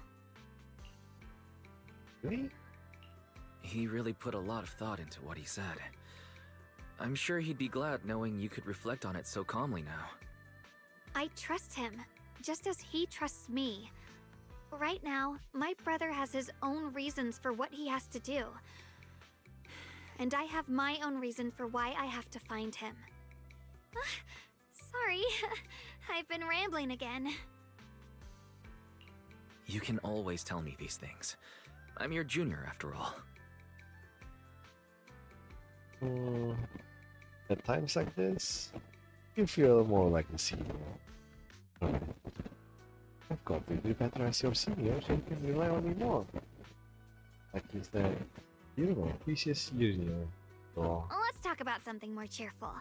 A: Really?
C: He really put a lot of thought into what he said. I'm sure he'd be glad knowing you could reflect on it so calmly now.
B: I trust him, just as he trusts me. Right now, my brother has his own reasons for what he has to do. And I have my own reason for why I have to find him. Sorry, I've been rambling again.
C: You can always tell me these things. I'm your junior, after all.
A: At times like this, you feel more like the senior. I've got to do better as your senior, so you can rely on me more. Like you said, you know, precious junior. Oh.
B: Let's talk about something more cheerful.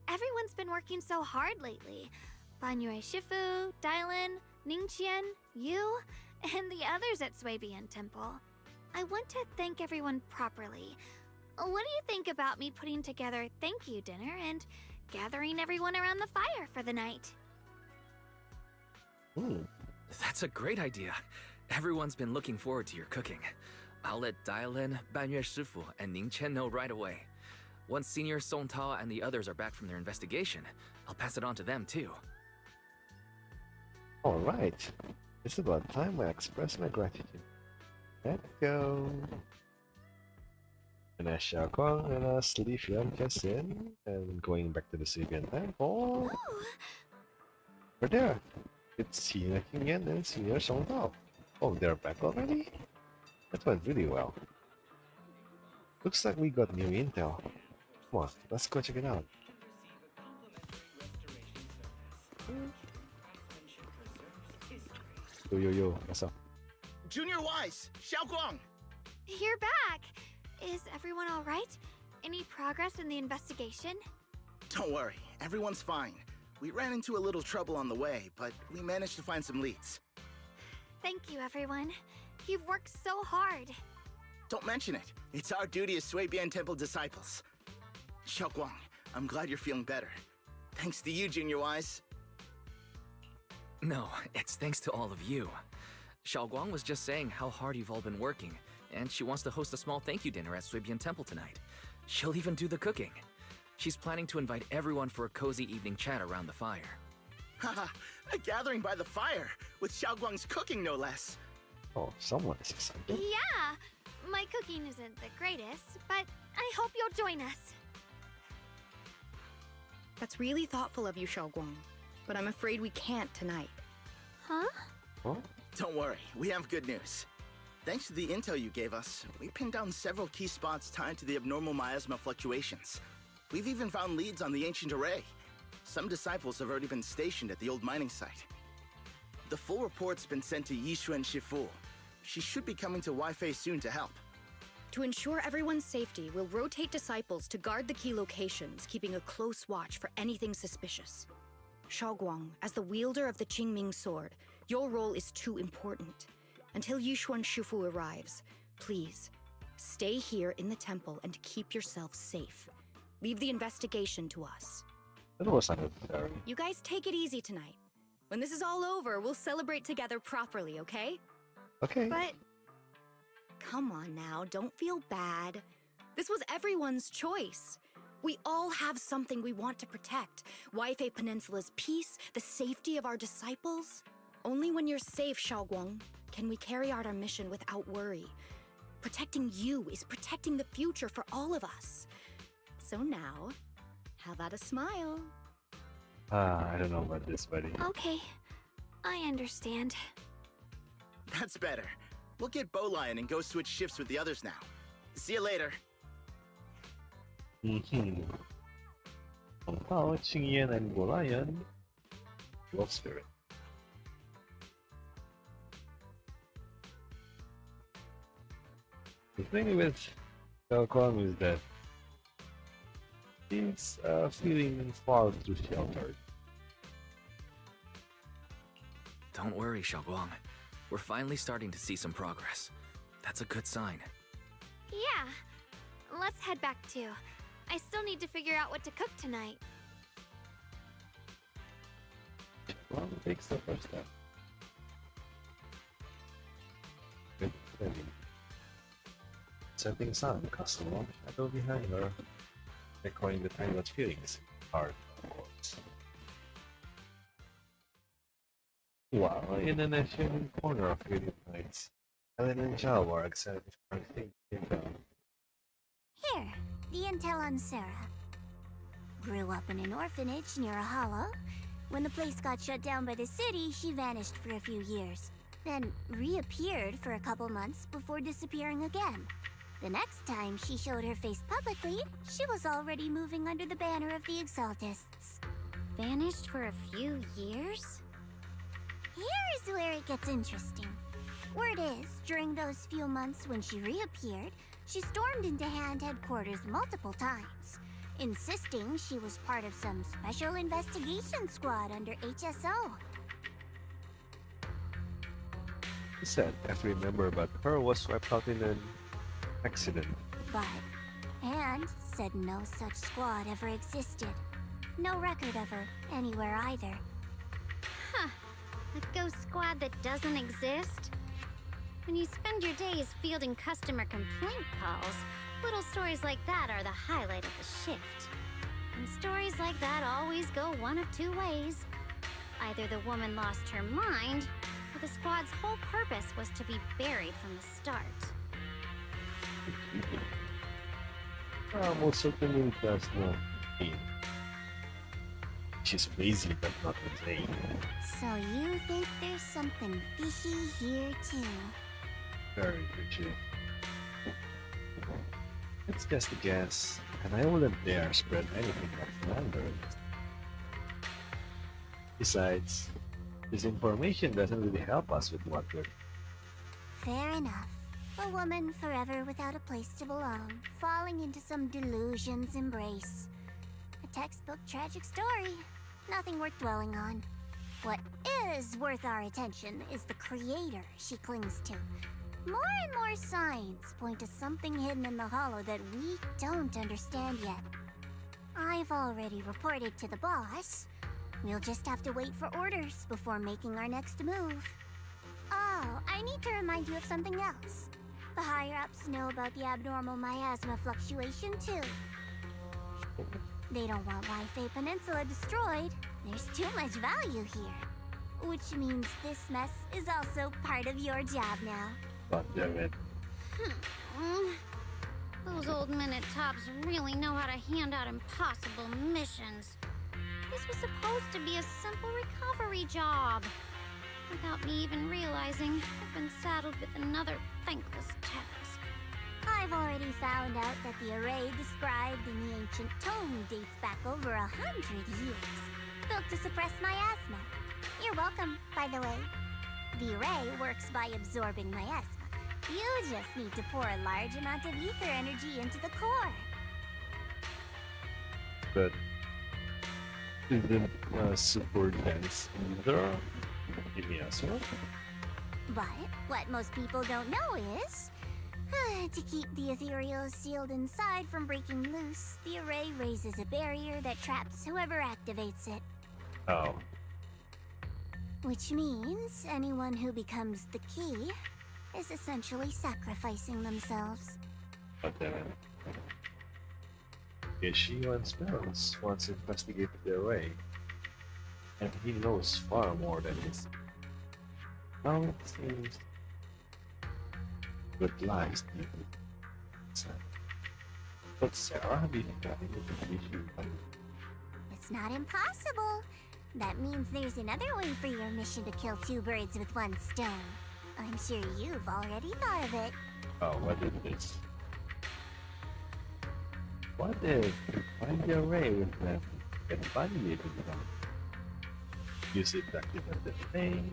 B: Everyone's been working so hard lately. Banyue Shifu, Dylan, Ningqian, you, and the others at Swabian Temple. I want to thank everyone properly. What do you think about me putting together a thank you dinner and gathering everyone around the fire for the night?
C: That's a great idea. Everyone's been looking forward to your cooking. I'll let Dylan, Banyue Shifu, and Ning Chen know right away. Once Senior Song Tao and the others are back from their investigation, I'll pass it on to them too.
A: Alright, it's about time I express my gratitude. Let's go. And as Xiaoguang and us leave Yuan in and going back to the Sabian Temple. We're there. It's Senior King Yan and Senior Song Tao. Oh, they're back already? That went really well. Looks like we got new intel. Come on, let's go check it out. Yo, what's up?
F: Junior Wise, Xiaoguang!
B: You're back! Is everyone alright? Any progress in the investigation?
F: Don't worry, everyone's fine. We ran into a little trouble on the way, but we managed to find some leads.
B: Thank you, everyone. You've worked so hard.
F: Don't mention it. It's our duty as Suibian Temple disciples. Xiaoguang, I'm glad you're feeling better. Thanks to you, Junior Wise.
C: No, it's thanks to all of you. Xiaoguang was just saying how hard you've all been working, and she wants to host a small thank you dinner at Suibian Temple tonight. She'll even do the cooking. She's planning to invite everyone for a cozy evening chat around the fire.
F: Haha, a gathering by the fire, with Xiaoguang's cooking no less.
A: Oh, someone is excited.
B: Yeah! My cooking isn't the greatest, but I hope you'll join us.
G: That's really thoughtful of you, Xiaoguang. But I'm afraid we can't tonight.
B: Huh?
A: Huh?
F: Don't worry, we have good news. Thanks to the intel you gave us, we pinned down several key spots tied to the abnormal miasma fluctuations. We've even found leads on the ancient array. Some disciples have already been stationed at the old mining site. The full report's been sent to Yishuan Shifu. She should be coming to Wi-Fi soon to help.
G: To ensure everyone's safety, we'll rotate disciples to guard the key locations, keeping a close watch for anything suspicious. Xiaoguang, as the wielder of the Qingming sword, your role is too important. Until Yishuan Shifu arrives, please, stay here in the temple and keep yourself safe. Leave the investigation to us.
A: That was unnecessary.
G: You guys take it easy tonight. When this is all over, we'll celebrate together properly, okay?
A: Okay.
B: But
G: Come on now, don't feel bad. This was everyone's choice. We all have something we want to protect. Wi-Fi Peninsula's peace, the safety of our disciples. Only when you're safe, Xiaoguang, can we carry out our mission without worry. Protecting you is protecting the future for all of us. So now, how about a smile?
A: I don't know about this, buddy.
B: okay, I understand.
F: That's better. We'll get Bowlion and go switch shifts with the others now. See you later.
A: Honk, Qingyan, and Bolian. Wolf Spirit. The thing with Xiaoguang is that he's feeling far too sheltered.
C: Don't worry, Xiaoguang. We're finally starting to see some progress. That's a good sign.
B: Yeah, let's head back too. I still need to figure out what to cook tonight.
A: Well, takes the first step. Good planning. Setting sun, castle long shadow behind her. Recording the timeless feelings. Hard, of course. Wow, in an ancient corner of Union Heights, Helen and Zhao are excited for a thing down.
H: Here, the intel on Sarah. Grew up in an orphanage near a hollow. When the place got shut down by the city, she vanished for a few years. Then reappeared for a couple months before disappearing again. The next time she showed her face publicly, she was already moving under the banner of the Exaltists.
B: Vanished for a few years?
H: Here's where it gets interesting. Word is, during those few months when she reappeared, she stormed into Hand headquarters multiple times, insisting she was part of some special investigation squad under HSO.
A: He said every member but her was wiped out in an accident.
H: But Hand said no such squad ever existed. No record of her anywhere either.
B: Huh. A ghost squad that doesn't exist? When you spend your days fielding customer complaint calls, little stories like that are the highlight of the shift. And stories like that always go one of two ways. Either the woman lost her mind, or the squad's whole purpose was to be buried from the start.
A: Most certainly does not mean. She's lazy but not insane.
H: So you think there's something fishy here too?
A: Very fishy. It's just a guess, and I wouldn't dare spread anything of slander. Besides, this information doesn't really help us with what we're...
H: Fair enough. A woman forever without a place to belong, falling into some delusion's embrace. A textbook tragic story. Nothing worth dwelling on. What is worth our attention is the creator she clings to. More and more signs point to something hidden in the hollow that we don't understand yet. I've already reported to the boss. We'll just have to wait for orders before making our next move. Oh, I need to remind you of something else. The higher-ups know about the abnormal miasma fluctuation, too. They don't want Wi-Fi Peninsula destroyed. There's too much value here. Which means this mess is also part of your job now.
A: God damn it.
H: Those old minute tops really know how to hand out impossible missions. This was supposed to be a simple recovery job. Without me even realizing, I've been saddled with another thankless task. I've already found out that the array described in the ancient tome dates back over 100 years, built to suppress miasma. You're welcome, by the way. The array works by absorbing miasma. You just need to pour a large amount of ether energy into the core.
A: But isn't super dense either? Give me a smoke.
H: But what most people don't know is, to keep the ethereal sealed inside from breaking loose, the array raises a barrier that traps whoever activates it.
A: Oh.
H: Which means anyone who becomes the key is essentially sacrificing themselves.
A: God damn it. Ishio and Spells once investigated the array, and he knows far more than his. Now it seems good lies deep inside. But Sarah, have you got any issue?
H: It's not impossible. That means there's another way for your mission to kill two birds with one stone. I'm sure you've already thought of it.
A: Oh, what is this? What if you find the array with them and evaluate them? Use it to activate the thing,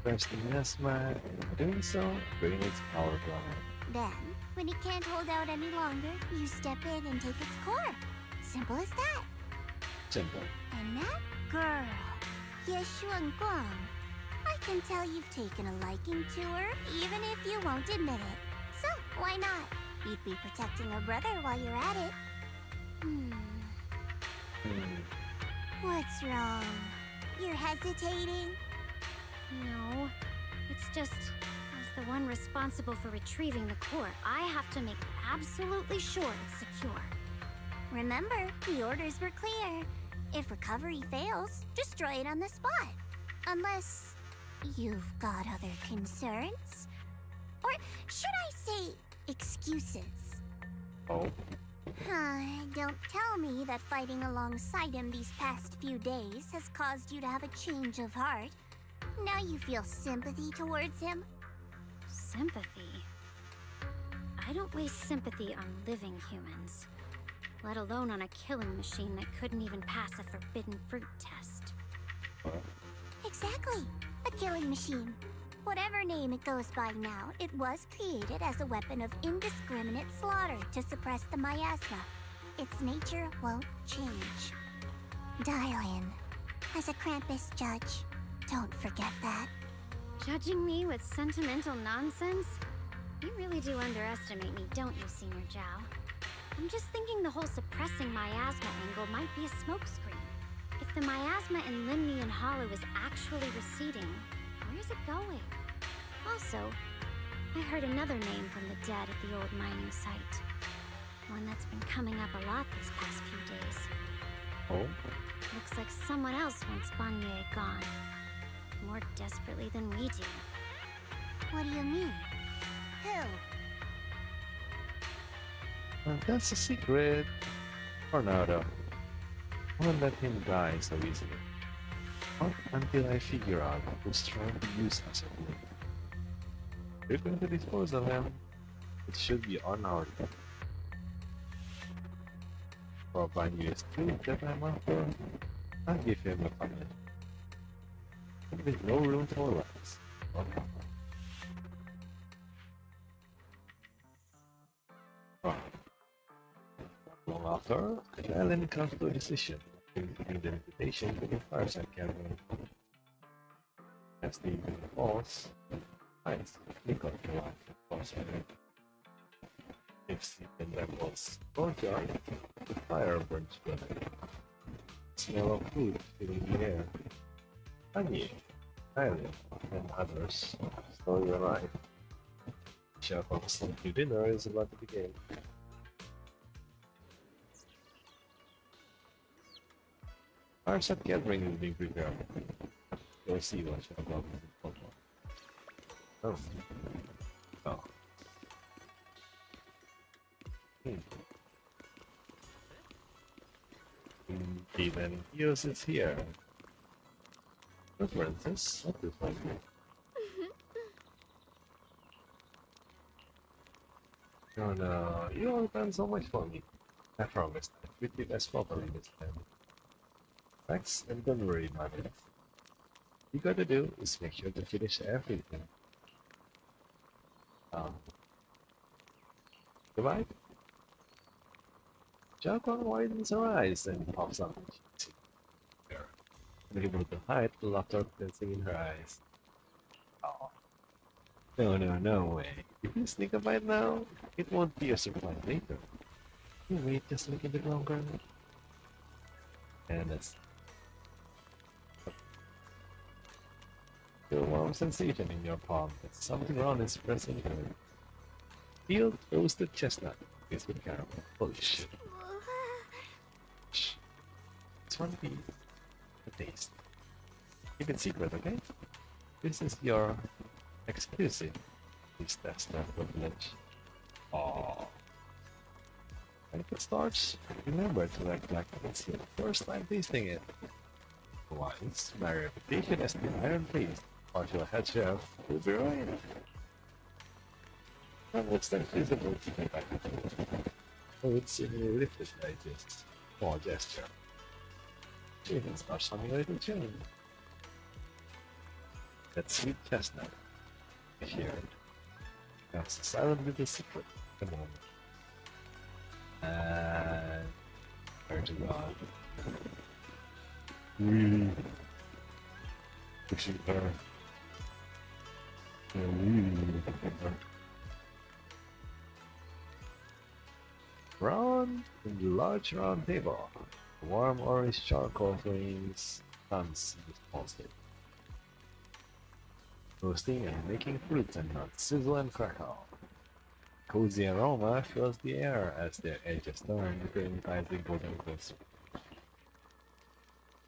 A: press the miasma, and doing so, bring its power down.
H: Then, when it can't hold out any longer, you step in and take its core. Simple as that.
A: Simple.
H: And that girl, Yeshuan Guang, I can tell you've taken a liking to her, even if you won't admit it. So, why not? You'd be protecting her brother while you're at it. What's wrong? You're hesitating?
E: No, it's just, as the one responsible for retrieving the core, I have to make absolutely sure it's secure.
H: Remember, the orders were clear. If recovery fails, destroy it on the spot. Unless you've got other concerns. Or should I say, excuses?
A: Oh.
H: Don't tell me that fighting alongside him these past few days has caused you to have a change of heart. Now you feel sympathy towards him?
E: Sympathy? I don't waste sympathy on living humans, let alone on a killing machine that couldn't even pass a forbidden fruit test.
H: Exactly. A killing machine. Whatever name it goes by now, it was created as a weapon of indiscriminate slaughter to suppress the miasma. Its nature won't change. Dial in. As a Krampus judge, don't forget that.
E: Judging me with sentimental nonsense? You really do underestimate me, don't you, Senior Zhao? I'm just thinking the whole suppressing miasma angle might be a smokescreen. If the miasma in Limnian Hollow is actually receding, where's it going? Also, I heard another name from the dead at the old mining site. One that's been coming up a lot these past few days.
A: Oh?
E: Looks like someone else wants Banye gone. More desperately than we do.
H: What do you mean? Who?
A: That's a secret. For now, though. I won't let him die so easily. Not until I figure out who's trying to use us as a tool. We're going to dispose of him. It should be on our team. For a US tweet that I'm after, I'll give him a comment. With no room for lies. After, Ellen comes to a decision, including the invitation to the fireside gathering. As the evening falls, finds flicker the light across Ellen. If the levels courtyard, the fire burns bright. Smell of food filling the air. Kanye, Kylie, and others slowly arrive. Sherlock's sleepy dinner is about to begin. Fireside gathering is being prepared. You'll see what Sherlock is in for. Oh. Oh. Even Eos is here. References? What is that? No, no, you all done so much for me. I promise I treat you as properly this time. Thanks, and don't worry about it. All you gotta do is make sure to finish everything. Goodbye? Xiaoguang widens her eyes and pops up. There, unable to hide the laughter dancing in her eyes. Oh. No, no, no way. If you sneak a bite now, it won't be a surprise later. You wait just a little bit longer. And that's... Feel a warm sensation in your palm that something round is pressing her. Peeled roasted chestnut mixed with caramel. Holy shit. Shh. It's one piece. The taste. Keep it secret, okay? This is your exclusive. Please test that privilege. Aww. And if it starts, remember to act like it's your first time tasting it. Once, my reputation as the Iron Face, partial head chef, will be ruined. And what's that visible to me back? Oh, it's in your lifted like this. Small gesture. She even starts humming a little tune. That sweet chestnut. I hear it. That's a silent little secret at the moment. And where to God. Really pushing her. Really pushing her. Round in the large round table. Warm orange charcoal flames dance in the small table. Roasting and making fruits and nuts sizzle and crackle. Cozy aroma fills the air as their edges turn into enticing golden crisp.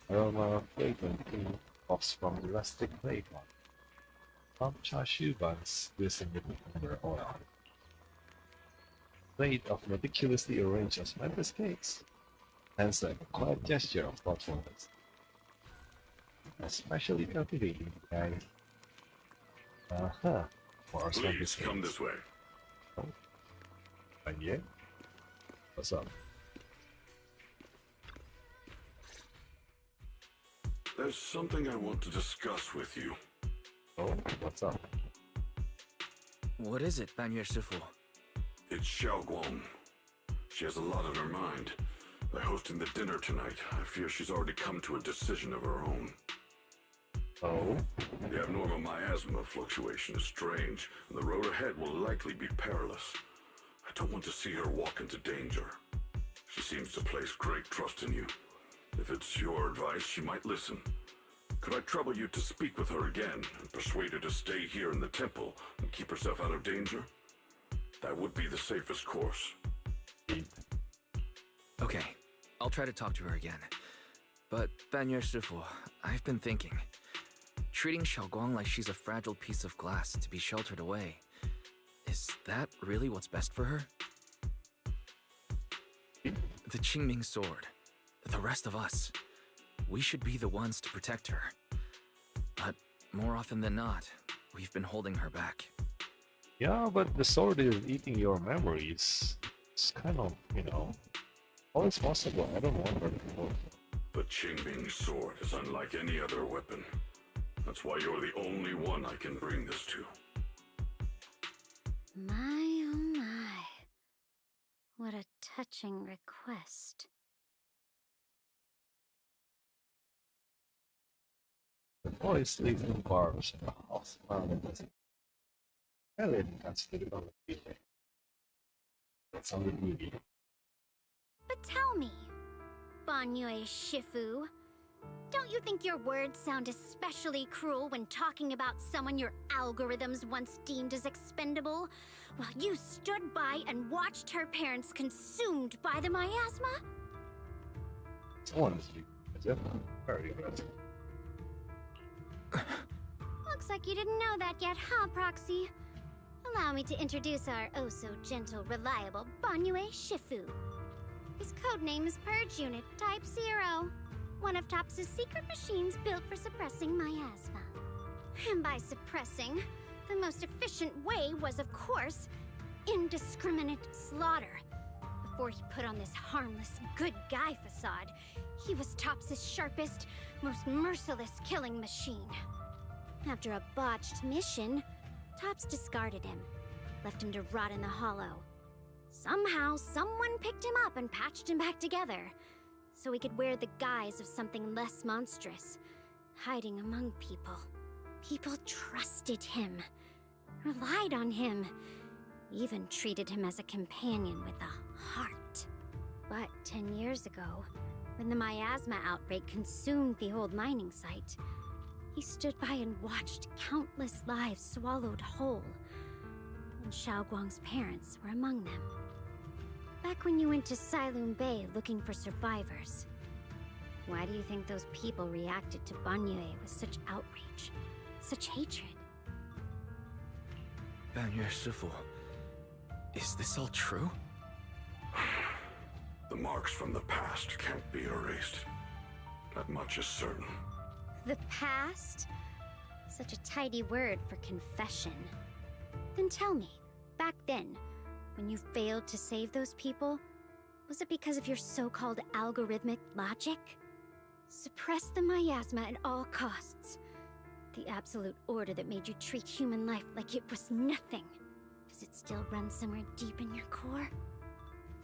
A: Aroma of fragrant tea puffs from the rustic clay pot. Plump chashu buns glisten with tender oil. Plate of meticulously arranged osmanthus cakes. Hands like a quiet gesture of thoughtfulness. Especially cultivating, guys. More
D: Please come this way.
A: Oh. And yeah? What's up?
D: There's something I want to discuss with you.
A: Oh, what's up?
C: What is it, Banyue Shifu?
D: It's Xiaoguang. She has a lot on her mind. By hosting the dinner tonight, I fear she's already come to a decision of her own.
A: Oh?
D: The abnormal miasma fluctuation is strange, and the road ahead will likely be perilous. I don't want to see her walk into danger. She seems to place great trust in you. If it's your advice, she might listen. Could I trouble you to speak with her again and persuade her to stay here in the temple and keep herself out of danger? That would be the safest course.
C: Okay, I'll try to talk to her again. But, Banyue Shifu, I've been thinking. Treating Xiaoguang like she's a fragile piece of glass to be sheltered away. Is that really what's best for her? The Qingming sword. The rest of us. We should be the ones to protect her. But more often than not, we've been holding her back.
A: Yeah, but the sword is eating your memories. It's kind of, always possible. I don't want her to go.
D: The Qingming sword is unlike any other weapon. That's why you're the only one I can bring this to.
B: My, oh my.
H: What a touching request.
A: The boys live in bars in the house around the Helen that's the development. That sounded moody.
H: But tell me, Banyue Shifu, don't you think your words sound especially cruel when talking about someone your algorithms once deemed as expendable, while you stood by and watched her parents consumed by the miasma?
A: Someone is very aggressive.
H: Looks like you didn't know that yet, huh, Proxy? Allow me to introduce our oh-so-gentle, reliable Banyue Shifu. His codename is Purge Unit Type 0, one of TOPS' secret machines built for suppressing miasma. And by suppressing, the most efficient way was, of course, indiscriminate slaughter. Before he put on this harmless, good guy facade, he was TOPS' sharpest, most merciless killing machine. After a botched mission, TOPS discarded him, left him to rot in the hollow. Somehow, someone picked him up and patched him back together, so he could wear the guise of something less monstrous, hiding among people. People trusted him, relied on him, even treated him as a companion with a heart. But 10 years ago, when the miasma outbreak consumed the old mining site, he stood by and watched countless lives swallowed whole, and Xiaoguang's parents were among them. Back when you went to Silum Bay looking for survivors, why do you think those people reacted to Banyue with such outrage, such hatred?
C: Banyue Shifu, is this all true?
D: The marks from the past can't be erased. That much is certain.
H: The past? Such a tidy word for confession. Then tell me, back then, when you failed to save those people, was it because of your so-called algorithmic logic? Suppress the miasma at all costs. The absolute order that made you treat human life like it was nothing. Does it still run somewhere deep in your core?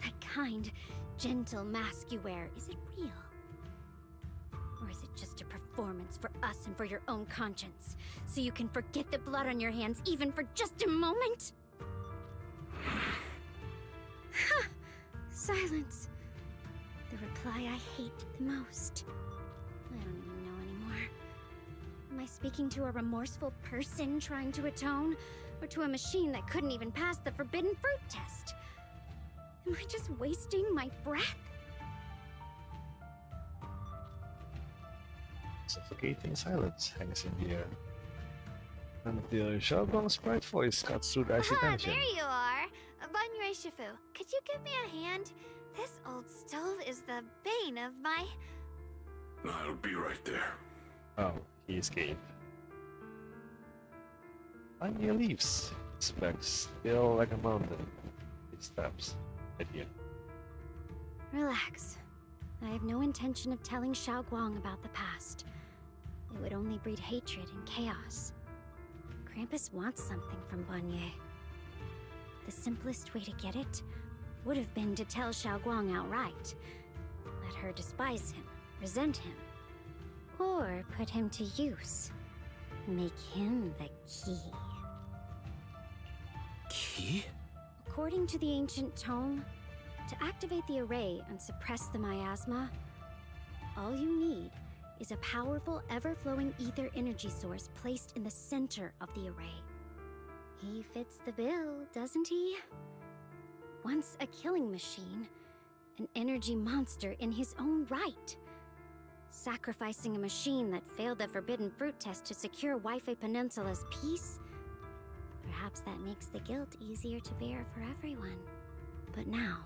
H: That kind, gentle mask you wear, is it real? Or is it just a performance for us and for your own conscience, so you can forget the blood on your hands even for just a moment? Ha! Silence. The reply I hate the most. I don't even know anymore. Am I speaking to a remorseful person trying to atone, or to a machine that couldn't even pass the forbidden fruit test? Am I just wasting my breath?
A: Suffocating silence hangs in the air until Xiaoguang's bright voice cuts through the icy tension.
B: There you are! Banyue Shifu, could you give me a hand? This old stove is the bane of my...
D: I'll be right there.
A: Oh, he escaped. Anya leaves. His back still like a mountain. He steps at you.
H: Relax. I have no intention of telling Xiaoguang about the past. It would only breed hatred and chaos. Krampus wants something from Banyue. The simplest way to get it would have been to tell Xiaoguang outright. Let her despise him, resent him, or put him to use. Make him the key.
C: Key?
H: According to the ancient tome, to activate the array and suppress the miasma, all you need is a powerful, ever-flowing ether energy source placed in the center of the array. He fits the bill, doesn't he? Once a killing machine, an energy monster in his own right. Sacrificing a machine that failed the forbidden fruit test to secure Wi-Fi Peninsula's peace? Perhaps that makes the guilt easier to bear for everyone. But now...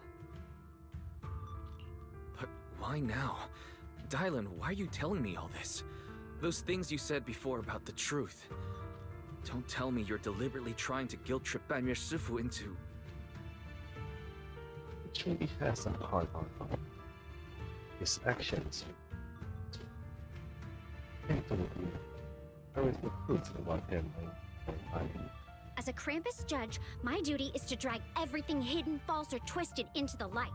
C: But why now? Dylan, why are you telling me all this? Those things you said before about the truth. Don't tell me you're deliberately trying to guilt-trip Banyue Shifu into...
A: It really has a heart on him. His actions. Infinitely. There is the truth about him and I.
H: As a Krampus judge, my duty is to drag everything hidden, false, or twisted into the light.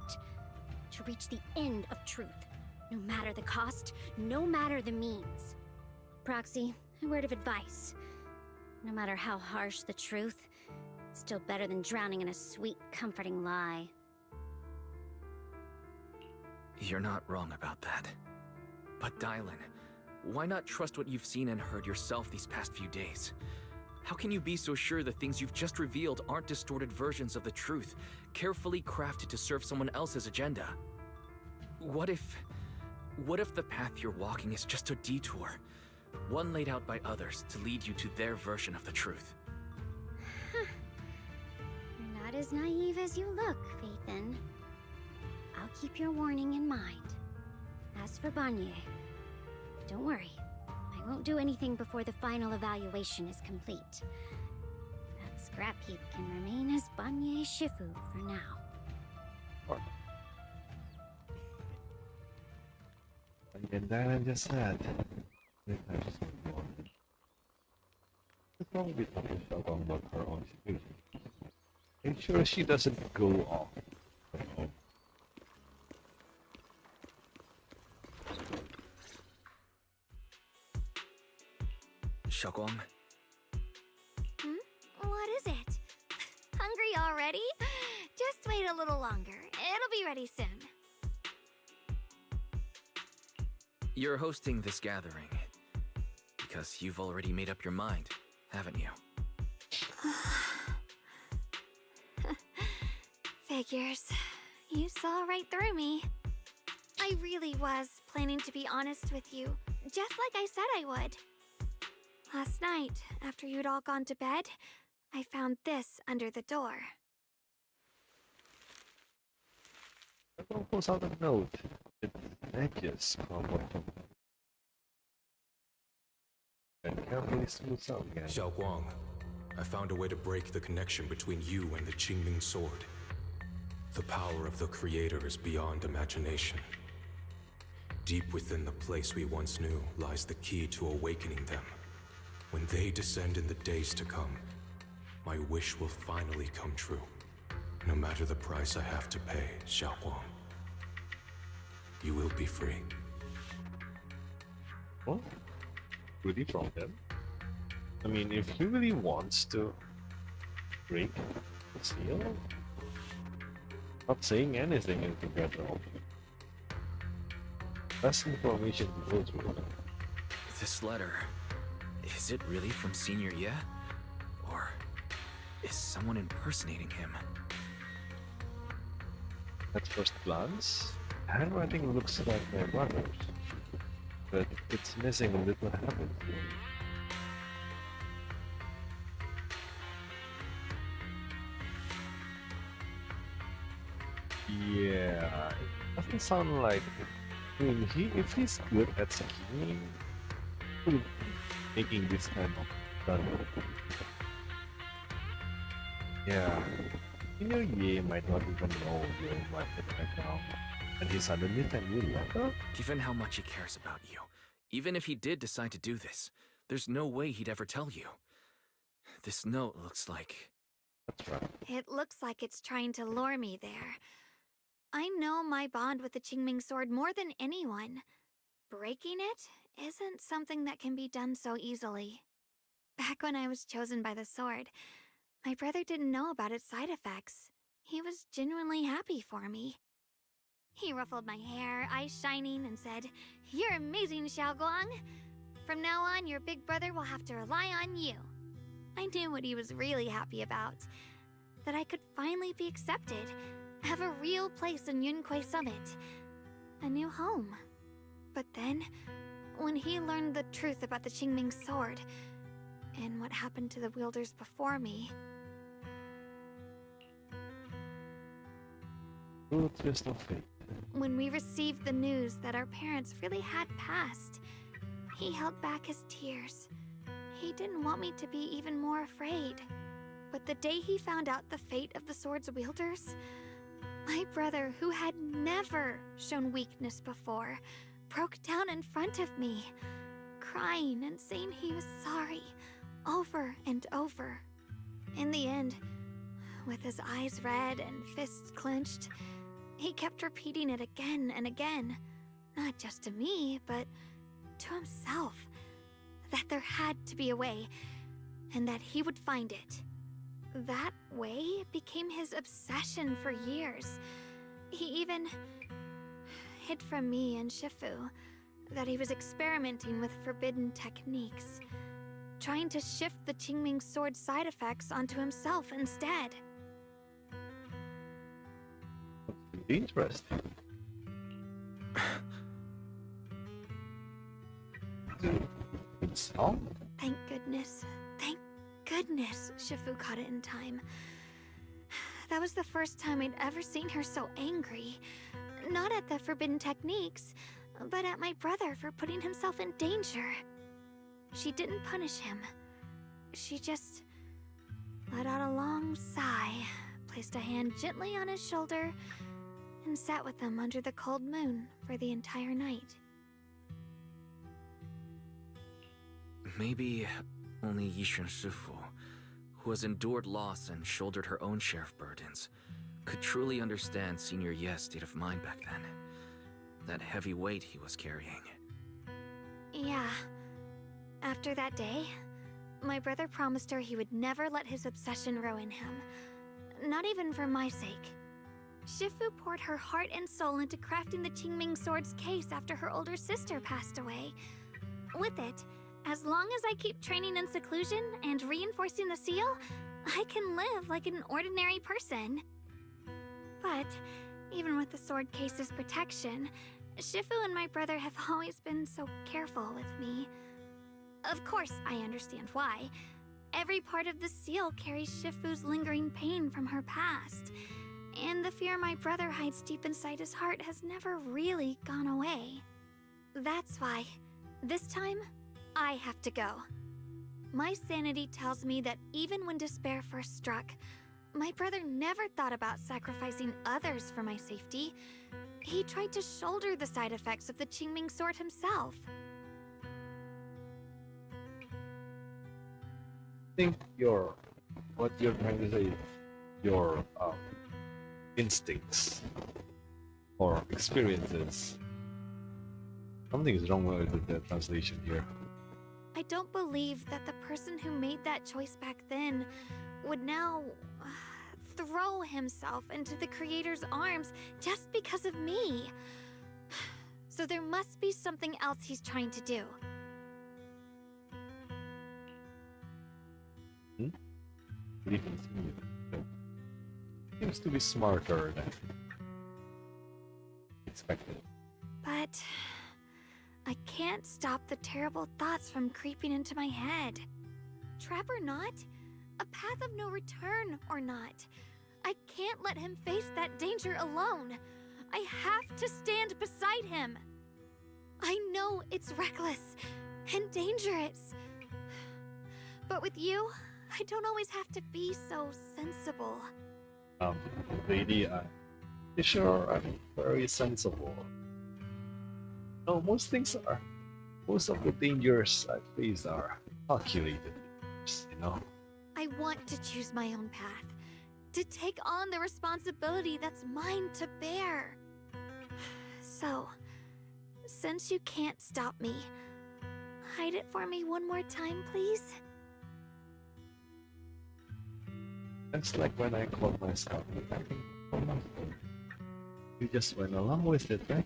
H: To reach the end of truth. No matter the cost, no matter the means. Proxy, a word of advice. No matter how harsh the truth, it's still better than drowning in a sweet, comforting lie.
C: You're not wrong about that. But Dylan, why not trust what you've seen and heard yourself these past few days? How can you be so sure the things you've just revealed aren't distorted versions of the truth, carefully crafted to serve someone else's agenda? What if the path you're walking is just a detour, one laid out by others to lead you to their version of the truth?
H: You're not as naive as you look, Phaethon. I'll keep your warning in mind. As for Banye, don't worry. I won't do anything before the final evaluation is complete. That scrap heap can remain as Banye Shifu for now.
A: And Diana just said, I just moved on. What's wrong with talking about her own situation? Make sure she doesn't go off.
C: Xiaoguang,
B: What is it? Hungry already? Just wait a little longer. It'll be ready soon.
C: you're hosting this gathering because you've already made up your mind, haven't you?
B: Figures. You saw right through me. I really was planning to be honest with you, just like I said I would. Last night, after you'd all gone to bed, I found this under the door.
A: Don't pulls out a note. It edges from bottom. And carefully smooths out again.
I: Xiaoguang, I found a way to break the connection between you and the Qingming sword. The power of the Creator is beyond imagination. Deep within the place we once knew lies the key to awakening them. When they descend in the days to come, my wish will finally come true. No matter the price I have to pay, Xiaoguang. You will be free.
A: What? Really from them? I mean, if he really wants to break the seal, not saying anything is the better option. Less information to go through.
C: This letter, is it really from Senior Ye? Or is someone impersonating him?
A: At first glance, handwriting looks like my brother's, but it's missing a little habit. Yeah, it doesn't sound like. I mean, if he's good at scheming, he would be making this kind of done. Yeah. Senior Ye might not even know you're in market right now, and he suddenly sent you a letter?
C: Given how much he cares about you, even if he did decide to do this, there's no way he'd ever tell you. This note looks like...
A: That's right.
B: It looks like it's trying to lure me there. I know my bond with the Qingming sword more than anyone. Breaking it isn't something that can be done so easily. Back when I was chosen by the sword, my brother didn't know about its side effects. He was genuinely happy for me. He ruffled my hair, eyes shining, and said, "You're amazing, Xiaoguang. From now on, your big brother will have to rely on you." I knew what he was really happy about. That I could finally be accepted, have a real place in Yunquei Summit. A new home. But then, when he learned the truth about the Qingming sword, and what happened to the wielders before me...
A: Little twist of fate.
B: When we received the news that our parents really had passed, he held back his tears. He didn't want me to be even more afraid. But the day he found out the fate of the sword's wielders, my brother, who had never shown weakness before, broke down in front of me, crying and saying he was sorry, over and over. In the end, with his eyes red and fists clenched, he kept repeating it again and again, not just to me, but to himself, that there had to be a way, and that he would find it. That way became his obsession for years. He even hid from me and Shifu that he was experimenting with forbidden techniques, trying to shift the Qingming sword side effects onto himself instead.
A: Interesting. Good song?
B: Thank goodness. Thank goodness Shifu caught it in time. That was the first time I'd ever seen her so angry. Not at the forbidden techniques, but at my brother for putting himself in danger. She didn't punish him. She just let out a long sigh, placed a hand gently on his shoulder, and sat with him under the cold moon for the entire night.
C: Maybe only Yishun Shifu, who has endured loss and shouldered her own share of burdens, could truly understand Senior Ye's state of mind back then. That heavy weight he was carrying.
B: Yeah. After that day, my brother promised her he would never let his obsession ruin him. Not even for my sake. Shifu poured her heart and soul into crafting the Qingming sword's case after her older sister passed away. With it, as long as I keep training in seclusion and reinforcing the seal, I can live like an ordinary person. But, even with the sword case's protection, Shifu and my brother have always been so careful with me. Of course, I understand why. Every part of the seal carries Shifu's lingering pain from her past, and the fear my brother hides deep inside his heart has never really gone away. That's why, this time, I have to go. My sanity tells me that even when despair first struck, my brother never thought about sacrificing others for my safety. He tried to shoulder the side effects of the Qingming sword himself.
A: I think what you're trying to say, your instincts or experiences. Something is wrong with the translation here.
B: I don't believe that the person who made that choice back then would now throw himself into the Creator's arms just because of me. So there must be something else he's trying to do.
A: Seems to be smarter than expected.
B: But I can't stop the terrible thoughts from creeping into my head. Trap or not, a path of no return or not, I can't let him face that danger alone. I have to stand beside him. I know it's reckless and dangerous, but with you, I don't always have to be so sensible.
A: Lady, sure, I'm very sensible. No, most things are. Most of the dangers I face are calculated, you know?
B: I want to choose my own path, to take on the responsibility that's mine to bear. So, since you can't stop me, hide it for me one more time, please?
A: That's like when I called myself you just went along with it, right?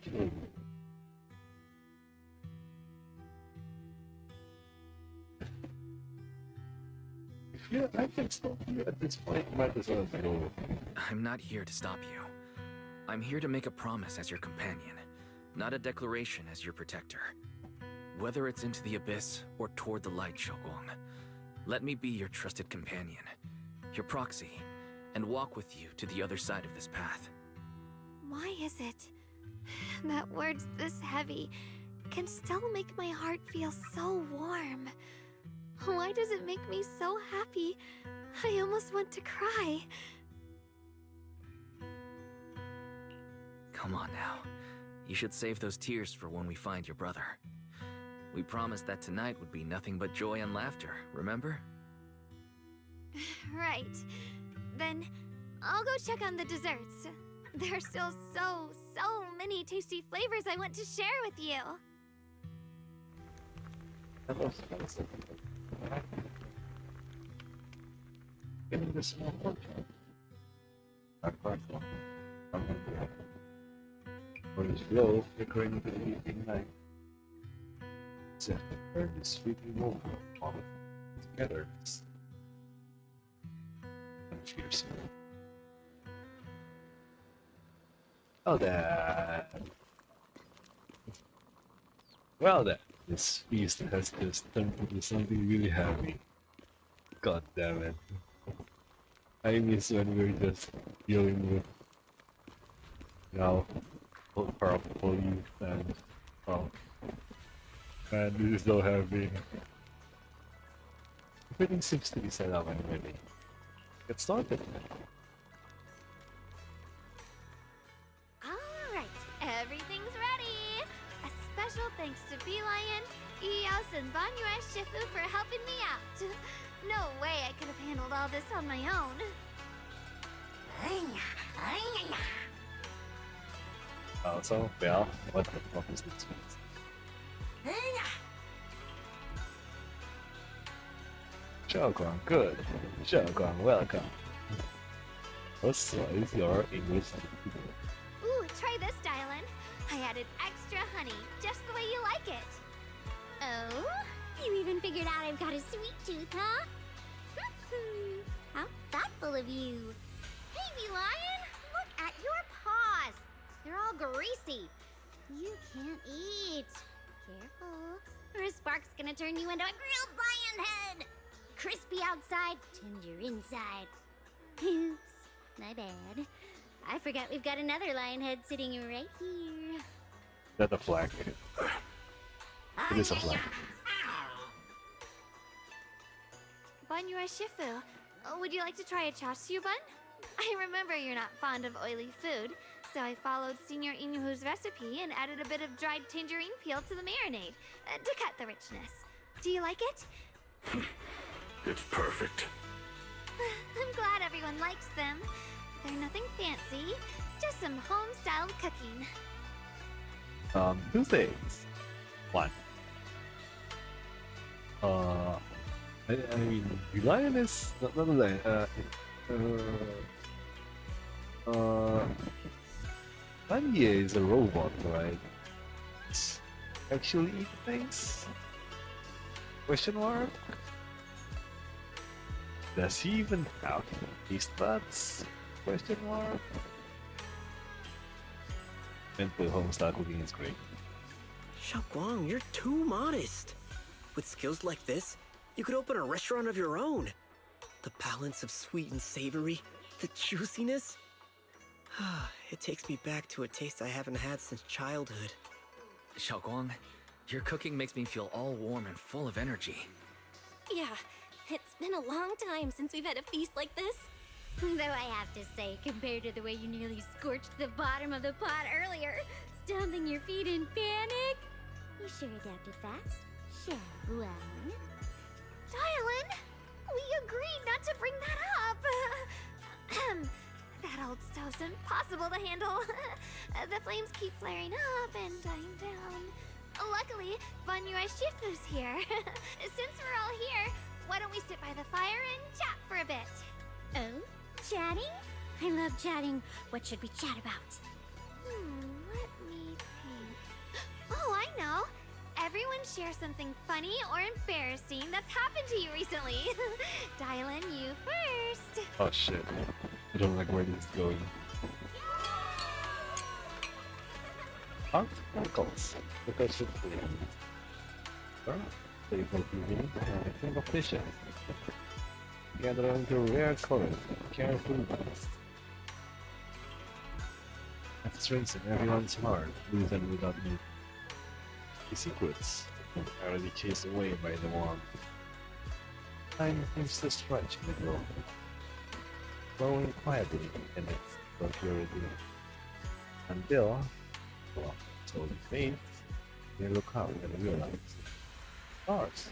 A: Yeah, I can stop you at this point. Might as well go.
C: I'm not here to stop you. I'm here to make a promise as your companion, not a declaration as your protector. Whether it's into the abyss or toward the light, Xiaoguang, let me be your trusted companion, your proxy, and walk with you to the other side of this path.
B: Why is it that words this heavy can still make my heart feel so warm? Why does it make me so happy? I almost want to cry.
C: Come on now. You should save those tears for when we find your brother. We promised that tonight would be nothing but joy and laughter, remember?
B: Right. Then I'll go check on the desserts. There are still so many tasty flavors I want to share with you.
A: Getting the small portion. Apart from for this glow flickering into the evening night. Set the burn is sweeping over all of together. And fierce. Well then, this feast has just turned into something really heavy. God damn it. I miss when we were just dealing with, you know, powerful youth and, oh, man, this is so heavy. Everything seems to be set up and ready. Get started.
B: Alright, everything's ready! A special thanks to Beelion, Eos, and Banyue Shifu for helping me out. No way I could have handled all this on my own.
A: So, Belle, what the fuck is this? Shogun, good. Shogun, welcome. What size your English?
B: Ooh, try this, Dylan. I added extra honey, just the way you like it.
H: Oh? You even figured out I've got a sweet tooth, huh? How thoughtful of you. Hey, Beelion! Look at your paws! They're all greasy. You can't eat. Careful, or a spark's gonna turn you into a grilled lion head! Crispy outside, tender inside. Oops, my bad. I forgot we've got another lion head sitting right here.
A: That's a flag. It is a flag.
B: Banyue Shifu, would you like to try a chasu bun? I remember you're not fond of oily food, so I followed Senior Inuhu's recipe and added a bit of dried tangerine peel to the marinade to cut the richness. Do you like it?
D: It's perfect.
B: I'm glad everyone likes them. They're nothing fancy, just some home-styled cooking.
A: 2 things. 1. I mean, the lion is not a lion. Kanye is a robot, right? It's actually eat things? Question mark? Does he even have taste buds? Question mark? Mental homestyle cooking is great.
J: Xiaoguang, you're too modest. With skills like this, you could open a restaurant of your own. The balance of sweet and savory, the juiciness. It takes me back to a taste I haven't had since childhood.
C: Xiaoguang, your cooking makes me feel all warm and full of energy.
H: Yeah, it's been a long time since we've had a feast like this. Though I have to say, compared to the way you nearly scorched the bottom of the pot earlier, stomping your feet in panic, you sure adapted fast. Xiaoguang.
B: Dylan, we agreed not to bring that up. That old stove's impossible to handle. The flames keep flaring up and dying down. Luckily, Banyue Shifu's here. Since we're all here, why don't we sit by the fire and chat for a bit?
H: Oh? Chatting? I love chatting. What should we chat about?
B: Let me think. Oh, I know. Everyone share something funny or embarrassing that's happened to you recently. Dylan, you first.
A: Oh shit. I don't like where this is going. Honk, Honkles. Because it's playful giving, think of dishes. Gather into rare colors, careful ones. Have strengths in everyone's heart, with and without need. The secrets are already chased away by the warmth. Time seems to stretch in the glow, flowing quietly in its purity. Until, well, slowly fades, they look up and realize stars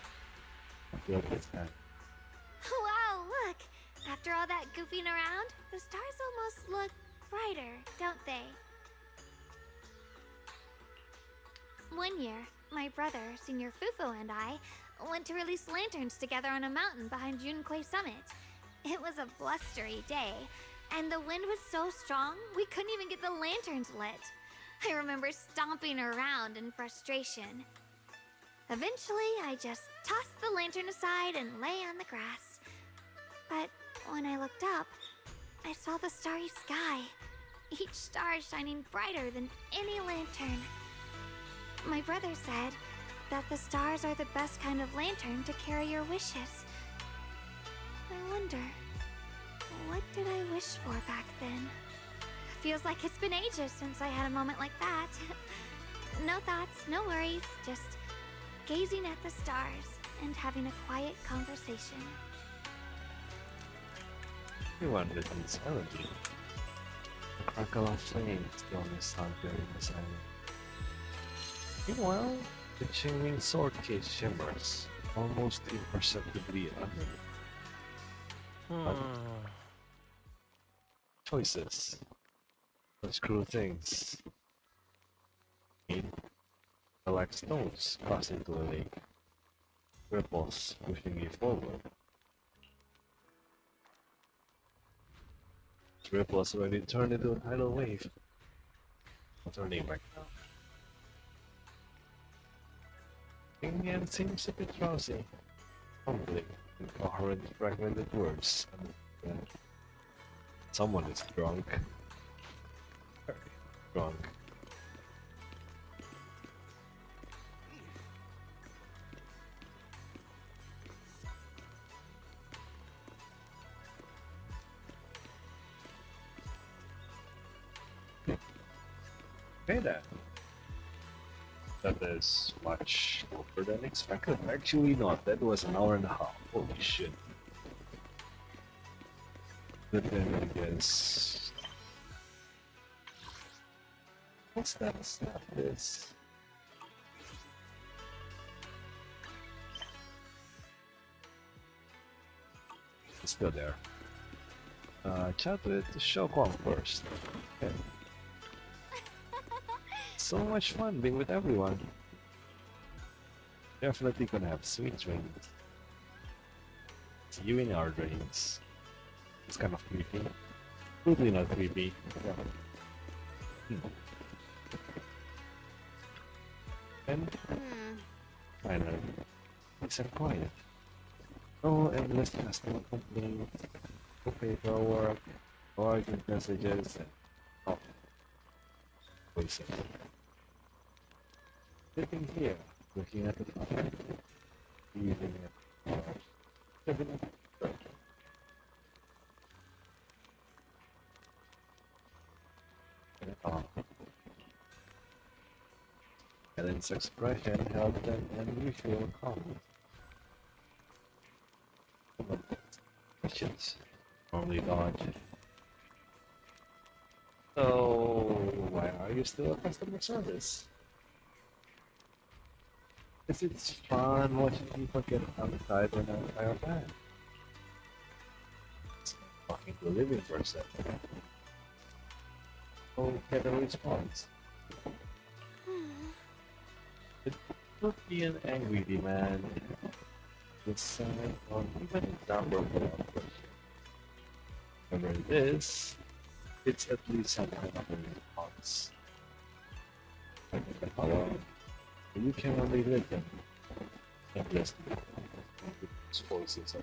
A: fill his hand.
B: Wow, look! After all that goofing around, the stars almost look brighter, don't they? One year, my brother, Senior Fufu, and I went to release lanterns together on a mountain behind Junkui Summit. It was a blustery day, and the wind was so strong we couldn't even get the lanterns lit. I remember stomping around in frustration. Eventually, I just tossed the lantern aside and lay on the grass. But when I looked up, I saw the starry sky, each star shining brighter than any lantern. My brother said that the stars are the best kind of lantern to carry your wishes. I wonder, what did I wish for back then? Feels like it's been ages since I had a moment like that. No thoughts, no worries, just gazing at the stars and having a quiet conversation.
A: Everyone listened silently. The crackle of flame still in the sun during the silence. Meanwhile, the Qingming sword case shimmers, almost imperceptibly under. Choices. Such cruel things. Like stones cast into a lake. Ripples pushing you forward. The ripples already turned into a tidal wave. Not turning back now. Ingyan seems a bit drowsy, mumbling incoherent fragmented words. Someone is drunk. Very drunk. Okay then. That is much longer than expected. Actually not, that was an hour and a half. Holy shit. But then I guess... What's that stuff is? It's still there. Chat with Xiaoguang first. Okay. So much fun being with everyone. Definitely gonna have sweet dreams. See you in our dreams. It's kind of creepy. Totally not creepy. Yeah. And finally, peace and quiet. No endless customer complaints, no paperwork, no urgent messages, and no voices. Sitting here, looking at the fire, breathing it, living it. Helen's expression held an unusual calm. Questions normally dodge. So, why are you still at customer service? Because it's fun watching people get outside when on fire bad. It's like talking to a living person. Oh, get a response. It could be an angry demand, with sign, or even a number of question. Whatever it is, it's at least some kind of a response. Like a hello. You can only listen and listen to these voices of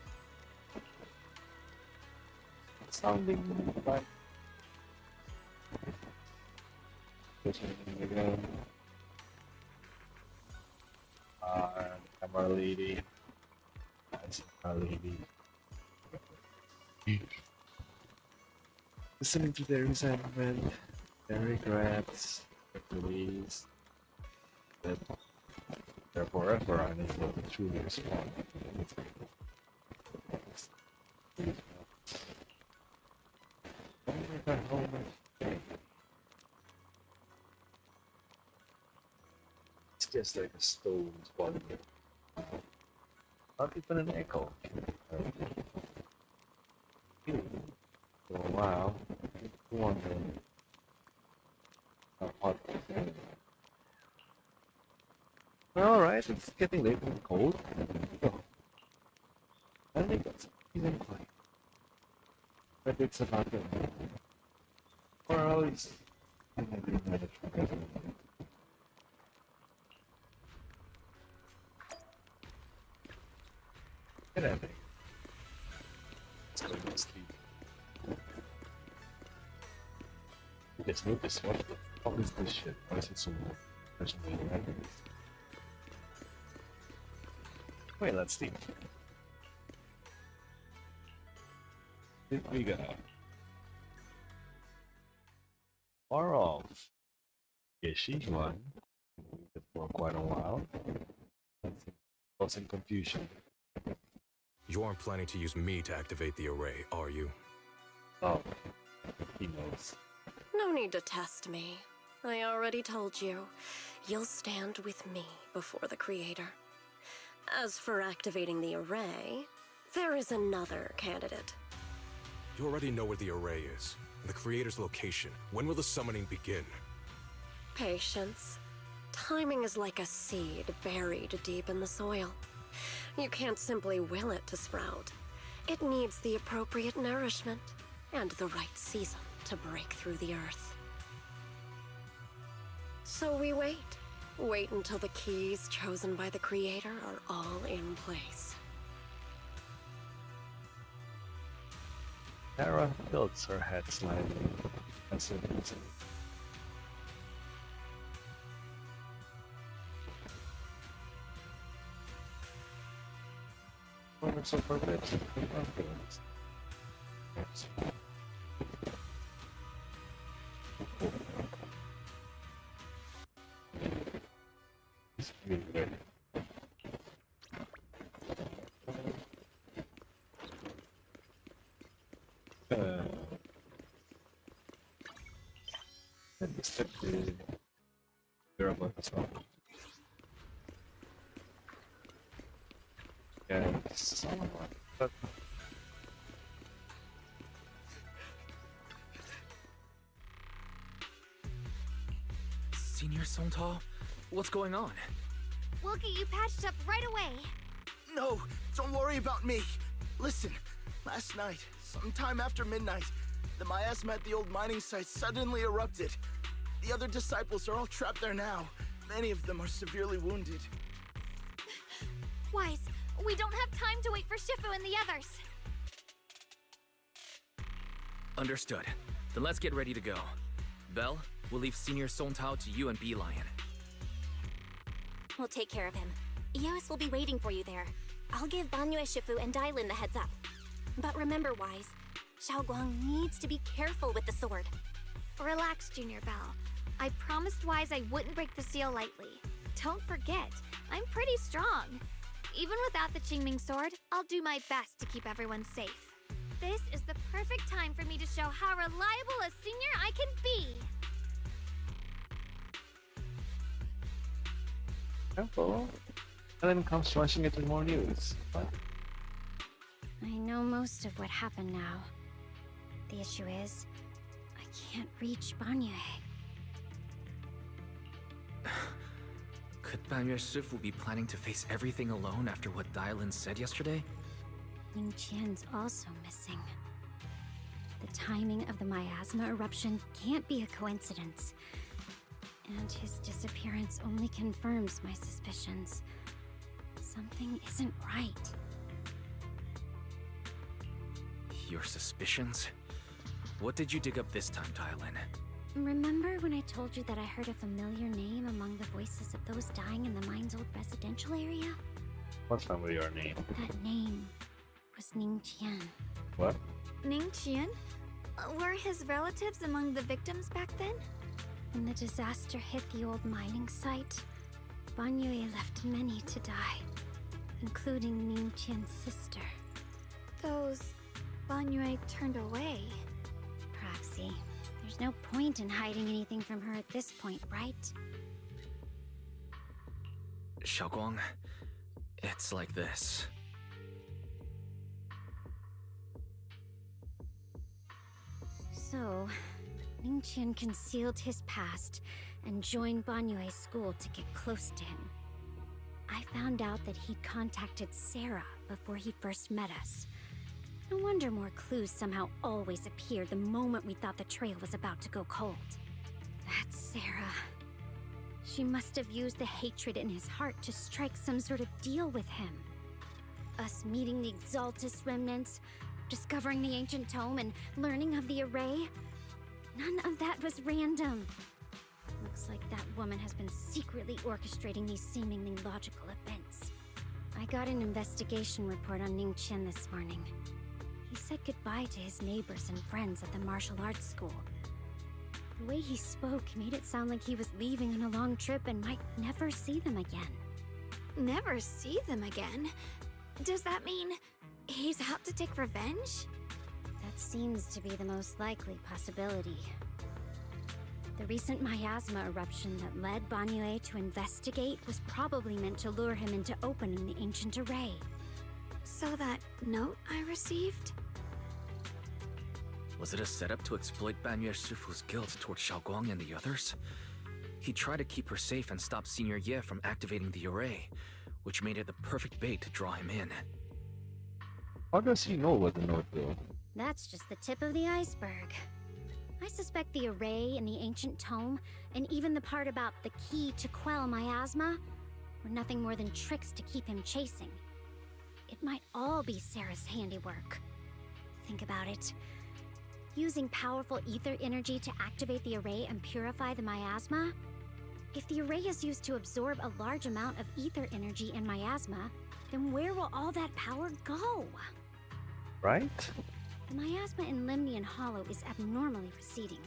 A: sounding like listening again. Camera lady. Nice camera lady. Listening to their resentment, their regrets, their beliefs, that they're forever unable to truly respond. It's just like a stone's body. Not even an echo. Wonder how hot it is. Alright, it's getting late and cold. Oh, I think it's even quiet. But it's about to end. Or at least I didn't manage to get it. Get at me. Let's go to sleep. You guys notice what the fuck is this shit? Why is it so low? There's no way around it. Wait, let's see. Here we go. Far off. Yeah, she's won. For quite a while. That's causing confusion.
I: You aren't planning to use me to activate the array, are you?
A: Oh, he knows.
K: No need to test me. I already told you. You'll stand with me before the Creator. As for activating the array, there is another candidate.
I: You already know where the array is. The Creator's location. When will the summoning begin?
K: Patience. Timing is like a seed buried deep in the soil. You can't simply will it to sprout. It needs the appropriate nourishment and the right season to break through the earth. So we wait. Wait until the keys chosen by the Creator are all in place.
A: Tara tilts her head slightly. That's it. Moments of perfect confidence. Yes. It's really good. And this took the durable as well. Yeah, it's but
C: Senior Sontal? What's going on?
B: We'll get you patched up right away.
F: No, don't worry about me. Listen, last night, sometime after midnight, the miasma at the old mining site suddenly erupted. The other disciples are all trapped there now. Many of them are severely wounded.
B: Wise, we don't have time to wait for Shifu and the others.
C: Understood. Then let's get ready to go. Belle, we'll leave Senior Sontal to you and Bee-Lion.
E: We'll take care of him. Eos will be waiting for you there. I'll give Banyue, Shifu, and Dailin the heads up. But remember, Wise, Xiaoguang needs to be careful with the sword.
B: Relax, Junior Belle. I promised Wise I wouldn't break the seal lightly. Don't forget, I'm pretty strong. Even without the Qingming sword, I'll do my best to keep everyone safe. This is the perfect time for me to show how reliable a senior I can be.
A: careful. And then comes rushing it with more news. What?
H: I know most of what happened now. The issue is, I can't reach Banyue.
C: Could Banyue Shifu be planning to face everything alone after what Dailin said yesterday?
H: Ning Qian's also missing. The timing of the miasma eruption can't be a coincidence. And his disappearance only confirms my suspicions. Something isn't right.
C: Your suspicions? What did you dig up this time, Dailin?
H: Remember when I told you that I heard a familiar name among the voices of those dying in the mine's old residential area?
A: What familiar name?
H: That name was Ning Qian.
A: What?
B: Ning Qian? Were his relatives among the victims back then?
H: When the disaster hit the old mining site, Banyue left many to die, including Ning Qian's sister.
B: Those Banyue turned away.
H: Proxy, there's no point in hiding anything from her at this point, right?
C: Xiaoguang, it's like this.
H: So,
B: Ningqian concealed his past and joined Banyue's school to get close to him. I found out that he'd contacted Sarah before he first met us. No wonder more clues somehow always appeared the moment we thought the trail was about to go cold. That's Sarah. She must have used the hatred in his heart to strike some sort of deal with him. Us meeting the Exaltus remnants, discovering the ancient tome, and learning of the array. None of that was random. Looks like that woman has been secretly orchestrating these seemingly logical events. I got an investigation report on Ningqian this morning. He said goodbye to his neighbors and friends at the martial arts school. The way he spoke made it sound like he was leaving on a long trip and might never see them again.
E: Never see them again? Does that mean he's out to take revenge?
B: That seems to be the most likely possibility. The recent miasma eruption that led Banyue to investigate was probably meant to lure him into opening the ancient array.
E: So that note I received?
C: Was it a setup to exploit Banyue Shifu's guilt towards Xiaoguang and the others? He tried to keep her safe and stop Senior Ye from activating the array, which made it the perfect bait to draw him in.
A: How does he know what the note will?
B: That's just the tip of the iceberg. I suspect the array and the ancient tome, and even the part about the key to quell miasma, were nothing more than tricks to keep him chasing. It might all be Sarah's handiwork. Think about it. Using powerful ether energy to activate the array and purify the miasma? If the array is used to absorb a large amount of ether energy and miasma, then where will all that power go?
A: Right?
B: The miasma in Limnian Hollow is abnormally receding.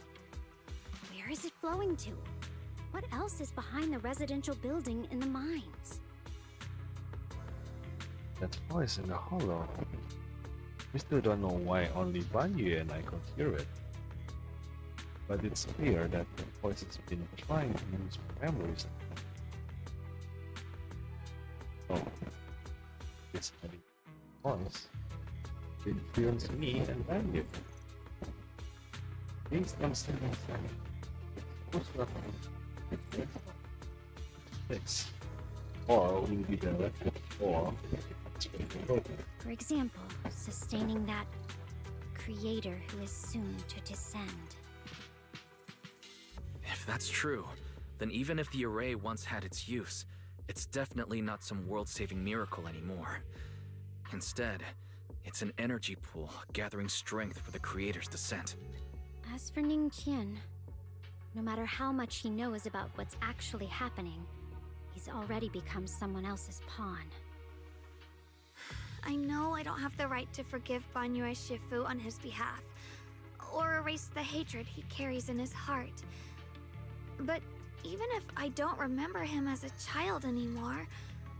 B: Where is it flowing to? What else is behind the residential building in the mines?
A: That voice in the hollow. We still don't know why only Banyu and I could hear it. But it's clear that the voice has been trying to use memories. Oh, this voice influenced me and Banyu. These themselves six, or will be directed for.
B: For example, sustaining that creator who is soon to descend.
C: If that's true, then even if the array once had its use, it's definitely not some world-saving miracle anymore. Instead, it's an energy pool gathering strength for the creator's descent.
B: As for Ningqian, no matter how much he knows about what's actually happening, he's already become someone else's pawn.
E: I know I don't have the right to forgive Banyue Shifu on his behalf, or erase the hatred he carries in his heart. But even if I don't remember him as a child anymore,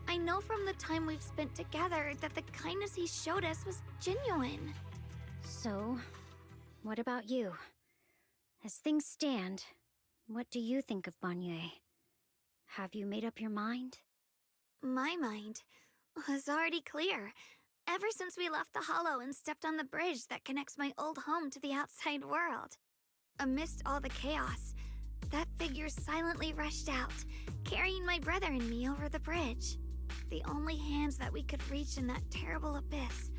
E: I know from the time we've spent together that the kindness he showed us was genuine.
B: So, what about you? As things stand, what do you think of Banyue? Have you made up your mind?
E: My mind was already clear, ever since we left the Hollow and stepped on the bridge that connects my old home to the outside world. Amidst all the chaos, that figure silently rushed out, carrying my brother and me over the bridge. The only hands that we could reach in that terrible abyss.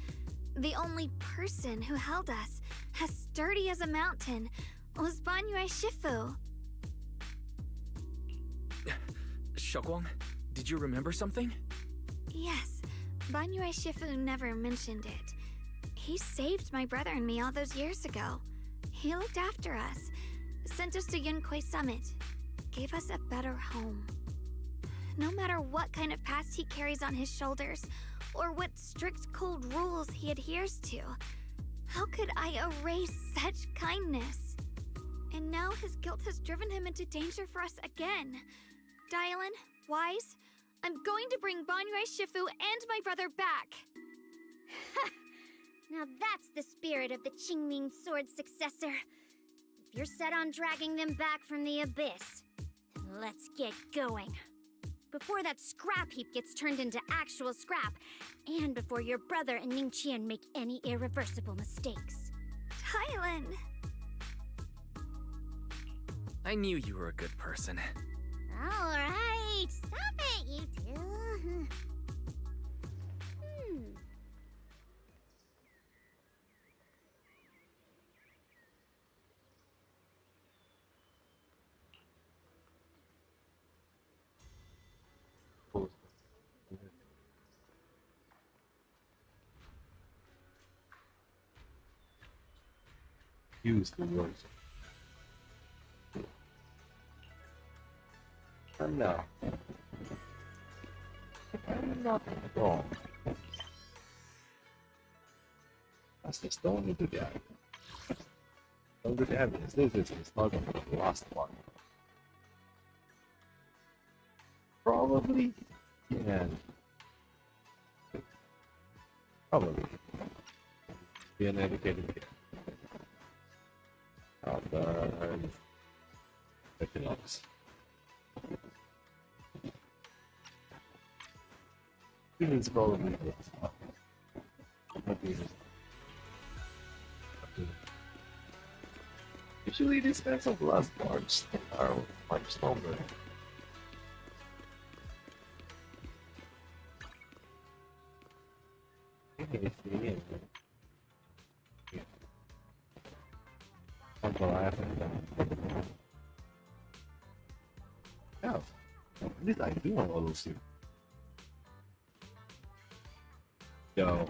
E: The only person who held us, as sturdy as a mountain, was Banyue Shifu.
C: Xiaoguang, did you remember something?
E: Yes, Banyue Shifu never mentioned it. He saved my brother and me all those years ago. He looked after us, sent us to Yunquei Summit, gave us a better home. No matter what kind of past he carries on his shoulders, or what strict cold rules he adheres to, how could I erase such kindness? And now his guilt has driven him into danger for us again. Dylan, Wise, I'm going to bring Banyue Shifu and my brother back.
B: Now that's the spirit of the Qingming Sword successor. If you're set on dragging them back from the abyss, then let's get going. Before that scrap heap gets turned into actual scrap, and before your brother and Ningqian make any irreversible mistakes.
E: Dylan!
C: I knew you were a good person.
H: Alright, stop it, you two.
A: Use the words. And now, I'm not wrong. That's the stone into the eye. Stone to the evidence. This is not the last one. Probably. Yeah. Probably. Be an educated kid. Everything else. It's probably good. Usually these kinds of last parts are much longer. Yeah, at least I do want all those two. Yo,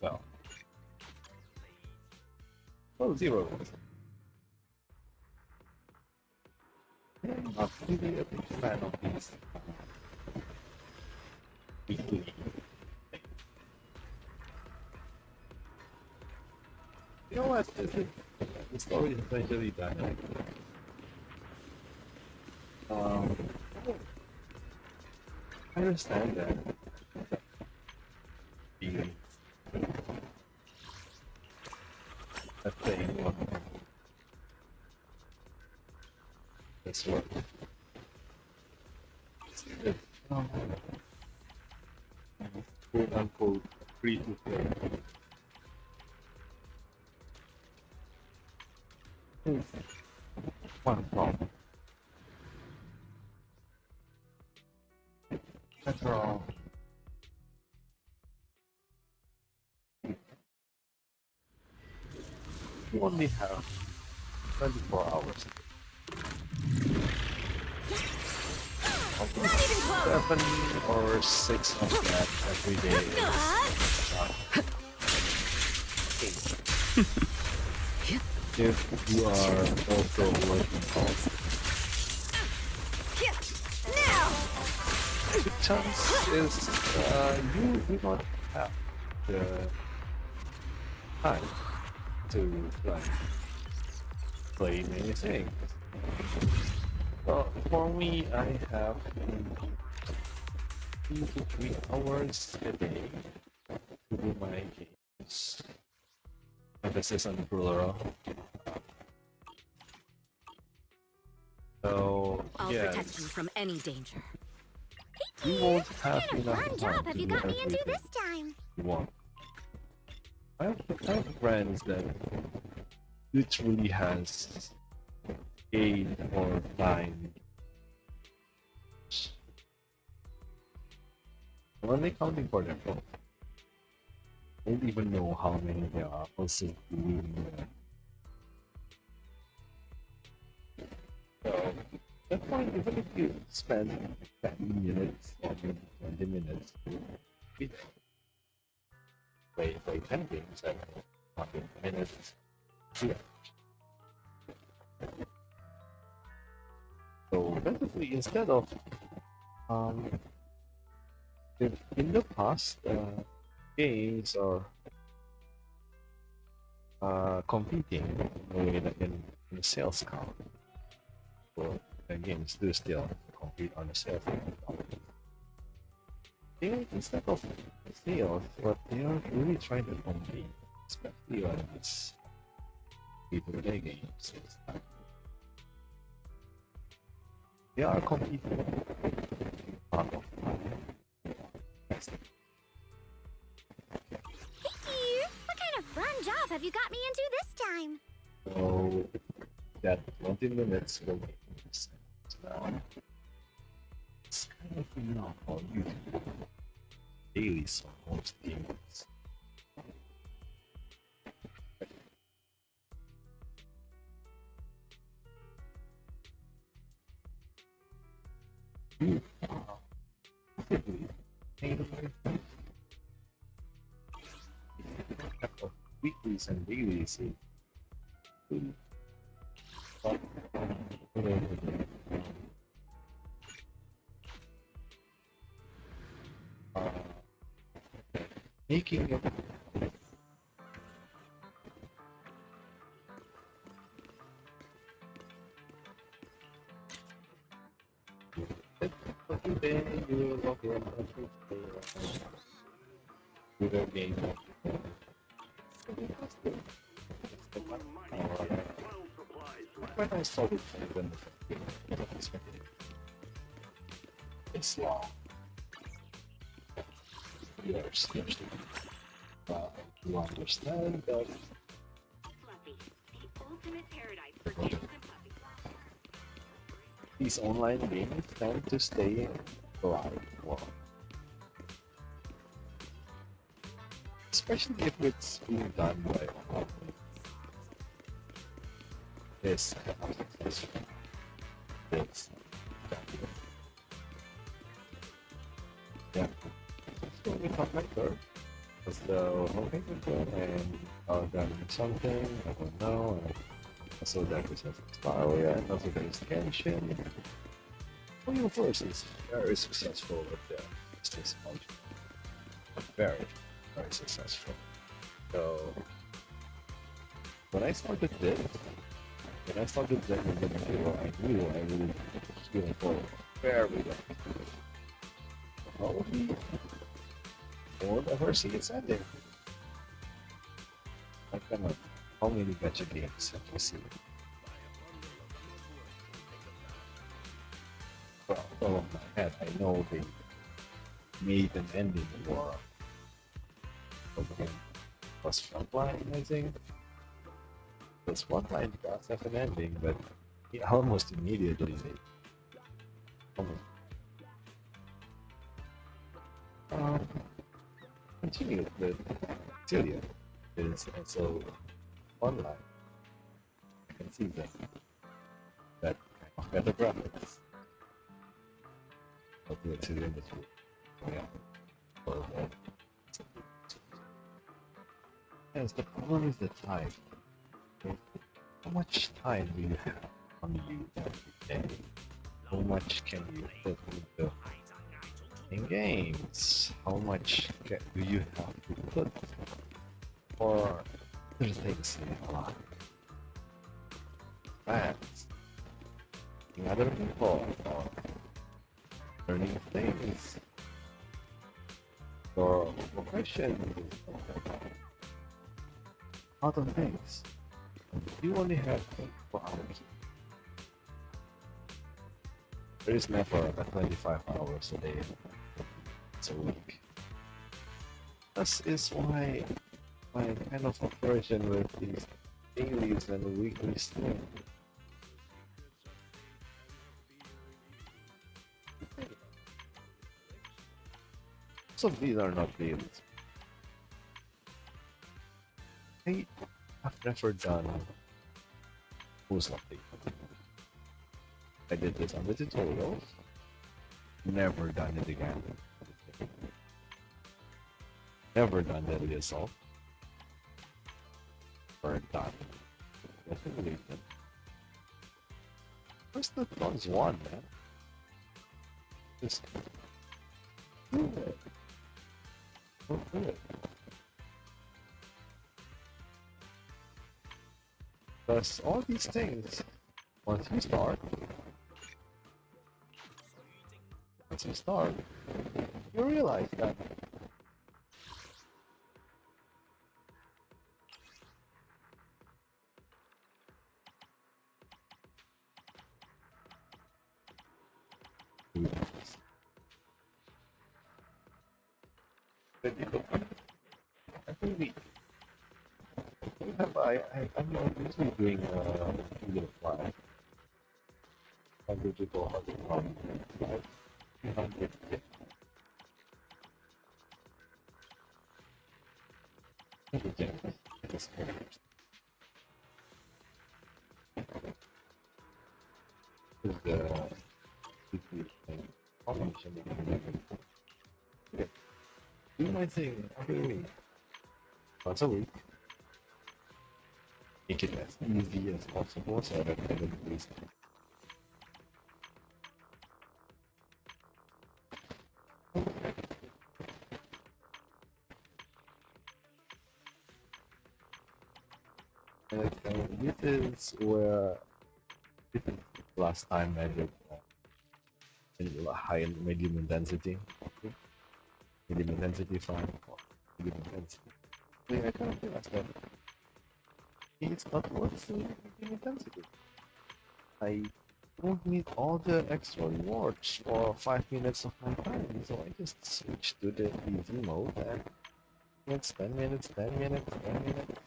A: well. Oh, zero. I'm not really a big fan of these weekly. You know what? The story is essentially done. I understand that. That's playing one. That's what. It's good. Quote unquote free to play. One problem. After all, you only have 24 hours. Seven or 6 of that every day is if you are also working hard. The chance is you do not have the time to play many things. For me, I have 2 to 3 hours a day to do my games. Emphasis on plural. So,
G: I'll
A: yes,
G: protect you from any danger.
A: you won't have enough
H: Fun
A: time
H: job
A: to
H: have you
A: do
H: got me into
A: everything
H: this time?
A: you want. I have friends that literally has 8 or 9. I'm only counting for their phone. I don't even know how many there are also doing there. So, that point, even if you spend 10 minutes or maybe 20 minutes to play 10 games and 20 minutes, yeah. So basically, instead of if in the past games are competing in the sales count, so the games do still compete on the sales count. Instead of sales, what they are really trying to compete, especially on these free-to-play games, is that they are competing out of
H: Hey, what kind of fun job have you got me into this time?
A: so that 20 minutes will now. It's kind of how you daily on most games. You weeklies and dailies. Making it today you log in to the game. When I started playing it's long. Years. You understand that these online games tend to stay alive long. Especially if it's being done by this this yeah. So we come later. So hoping to go and done something, I don't know. So that is Australia and also there's Genshit. Well, first is very successful with the business model. Very successful. So when I started this, when I started the video, I knew I would feel for very well. Probably won't ever see its ending. I cannot. How many gacha games have you seen? Well, off the top of my head, I know they made an ending for the game. It was Frontline, I think. This one line does have an ending, but almost immediately they continue with Celia is also online. I can see that kind of better graphics of the Celia industry. Yeah. So, yes, the problem is the time. How much time do you have on you every day? How much can you put into in games? How much do you have to put for other things in your life? Fans, meeting other people, or learning things, or profession, other things. You only have 24 hours. There is never a 25 hours a day. It's a week. This is why my kind of operation with these dailies and weeklies thing. So these are not dailies. I have never done most of them. I did this on the tutorials. Never done it again. Never done deadly assault. Or done. Definitely done. First the bronze one, man. Just do it. Don't do it. Because all these things, once you start, you realize that every week I'm usually doing a fly. 100 people have the problem. 300. Is the weekly thing. Okay. Do my thing every week. Once a week. Make it as easy as possible so that I don't waste it. This is where this is last time I did high and medium intensity. Okay. Medium intensity fine. Medium intensity. Yeah, I kind of realized that it's not worth the medium intensity. I don't need all the extra rewards for 5 minutes of my time, so I just switch to the easy mode and it's 10 minutes, 10 minutes, 10 minutes.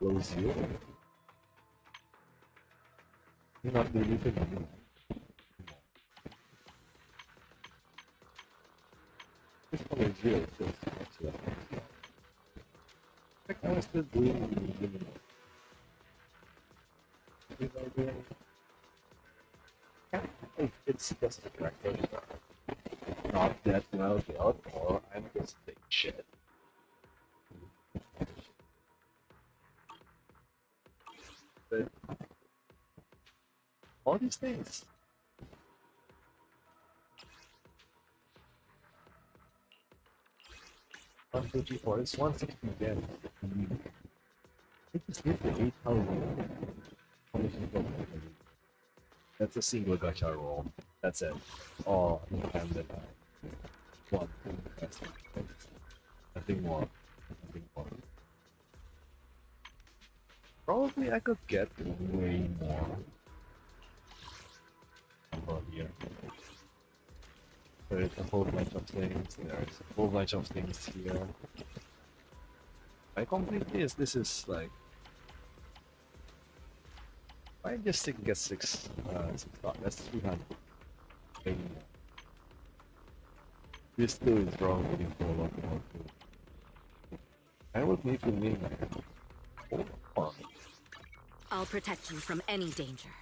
A: Low zero. You're not really thinking. This one is zero, so it's not too bad. I was still doing it's just a character not that well built, or I'm just big shit. But all these things. 154, it's 160 again. I just hit the 8,000. That's a single gacha roll. That's it. Oh, and then one. Nothing more. Nothing more. Probably I could get way more. Over here. There's a whole bunch of things. There's a whole bunch of things here. I complete this. This is like. I just think get 6 that's 300. This too is probably for a lot more food. I would need to win like
L: I'll protect you from any danger.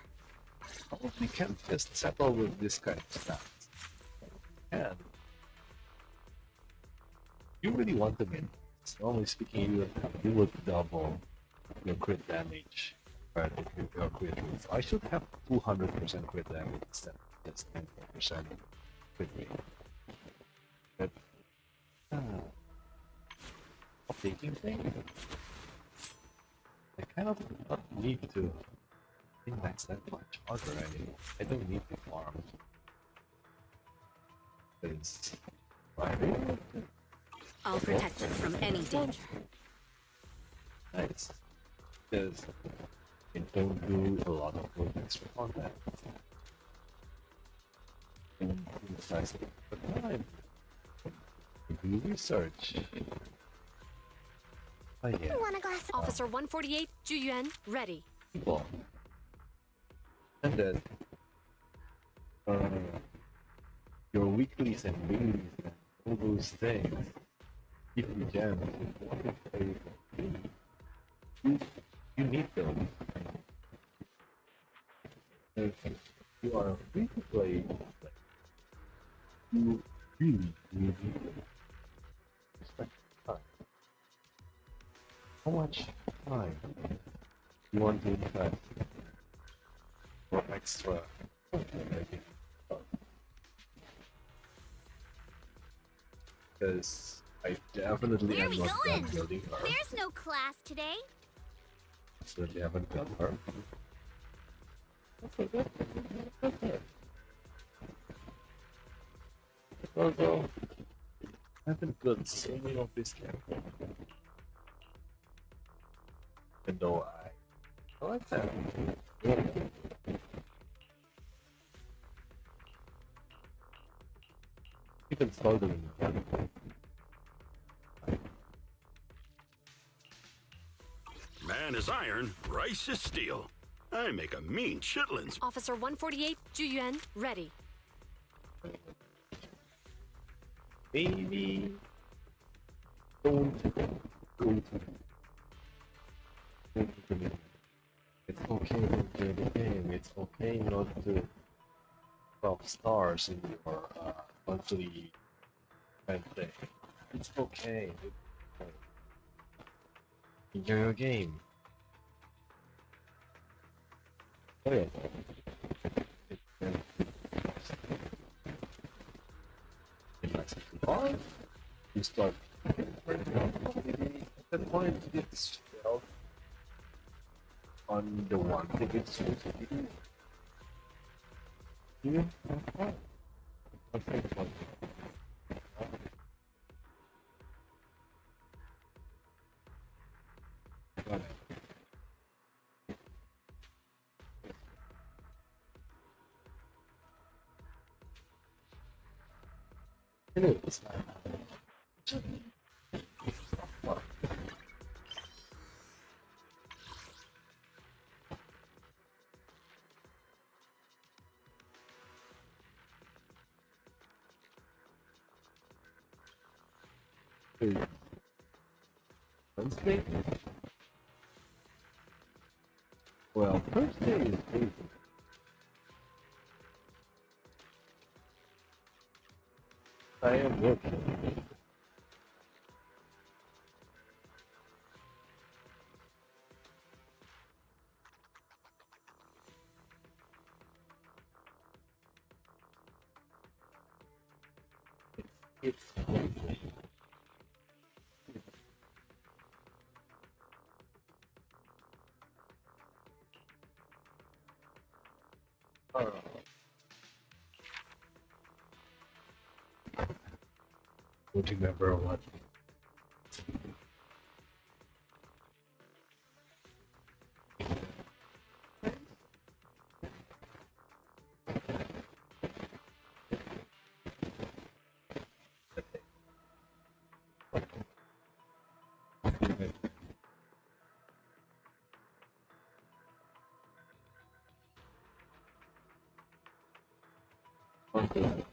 A: probably can't just settle with this kind of stuff. And you really want to win. Normally speaking, you would double your crit damage. Your crit rate. I should have 200% crit damage instead of just 10% crit rate. But updating thing, I kind of don't need to index that much other anymore. I don't need to farm. Because
L: I'll protect you from any danger.
A: Nice. Because I don't do a lot of work extra content. And precisely. But now I do research. Oh yeah.
H: You want a glass of
L: Officer 148, Juyuan, ready.
A: People. And then your weeklies and dailies and all those things. If you jam, you need them. If you are free to play, you really need them. Respect time. How much time you want to invest for extra? Because I definitely
H: Where are
A: am
H: we
A: not
H: going?
A: done building her.
H: There's no class today.
A: Absolutely haven't built her. Although I haven't built so many of these characters. Even though I like that. You can start them.
D: man is iron, rice is steel. I make a mean chitlins.
M: Officer 148, Juyuan, ready.
A: Maybe don't go to the game. It's okay to play the game. It's okay not to 12 stars in your monthly event day. It's okay. Enjoy your game. Oh yeah. In my second part, you start working on maybe at that point to get this spell on the one thing it's supposed to be. Yeah. Okay. Anyways, Wednesday? Well, Thursday is Tuesday. I am working. It's Wednesday. Don't remember what. Okay.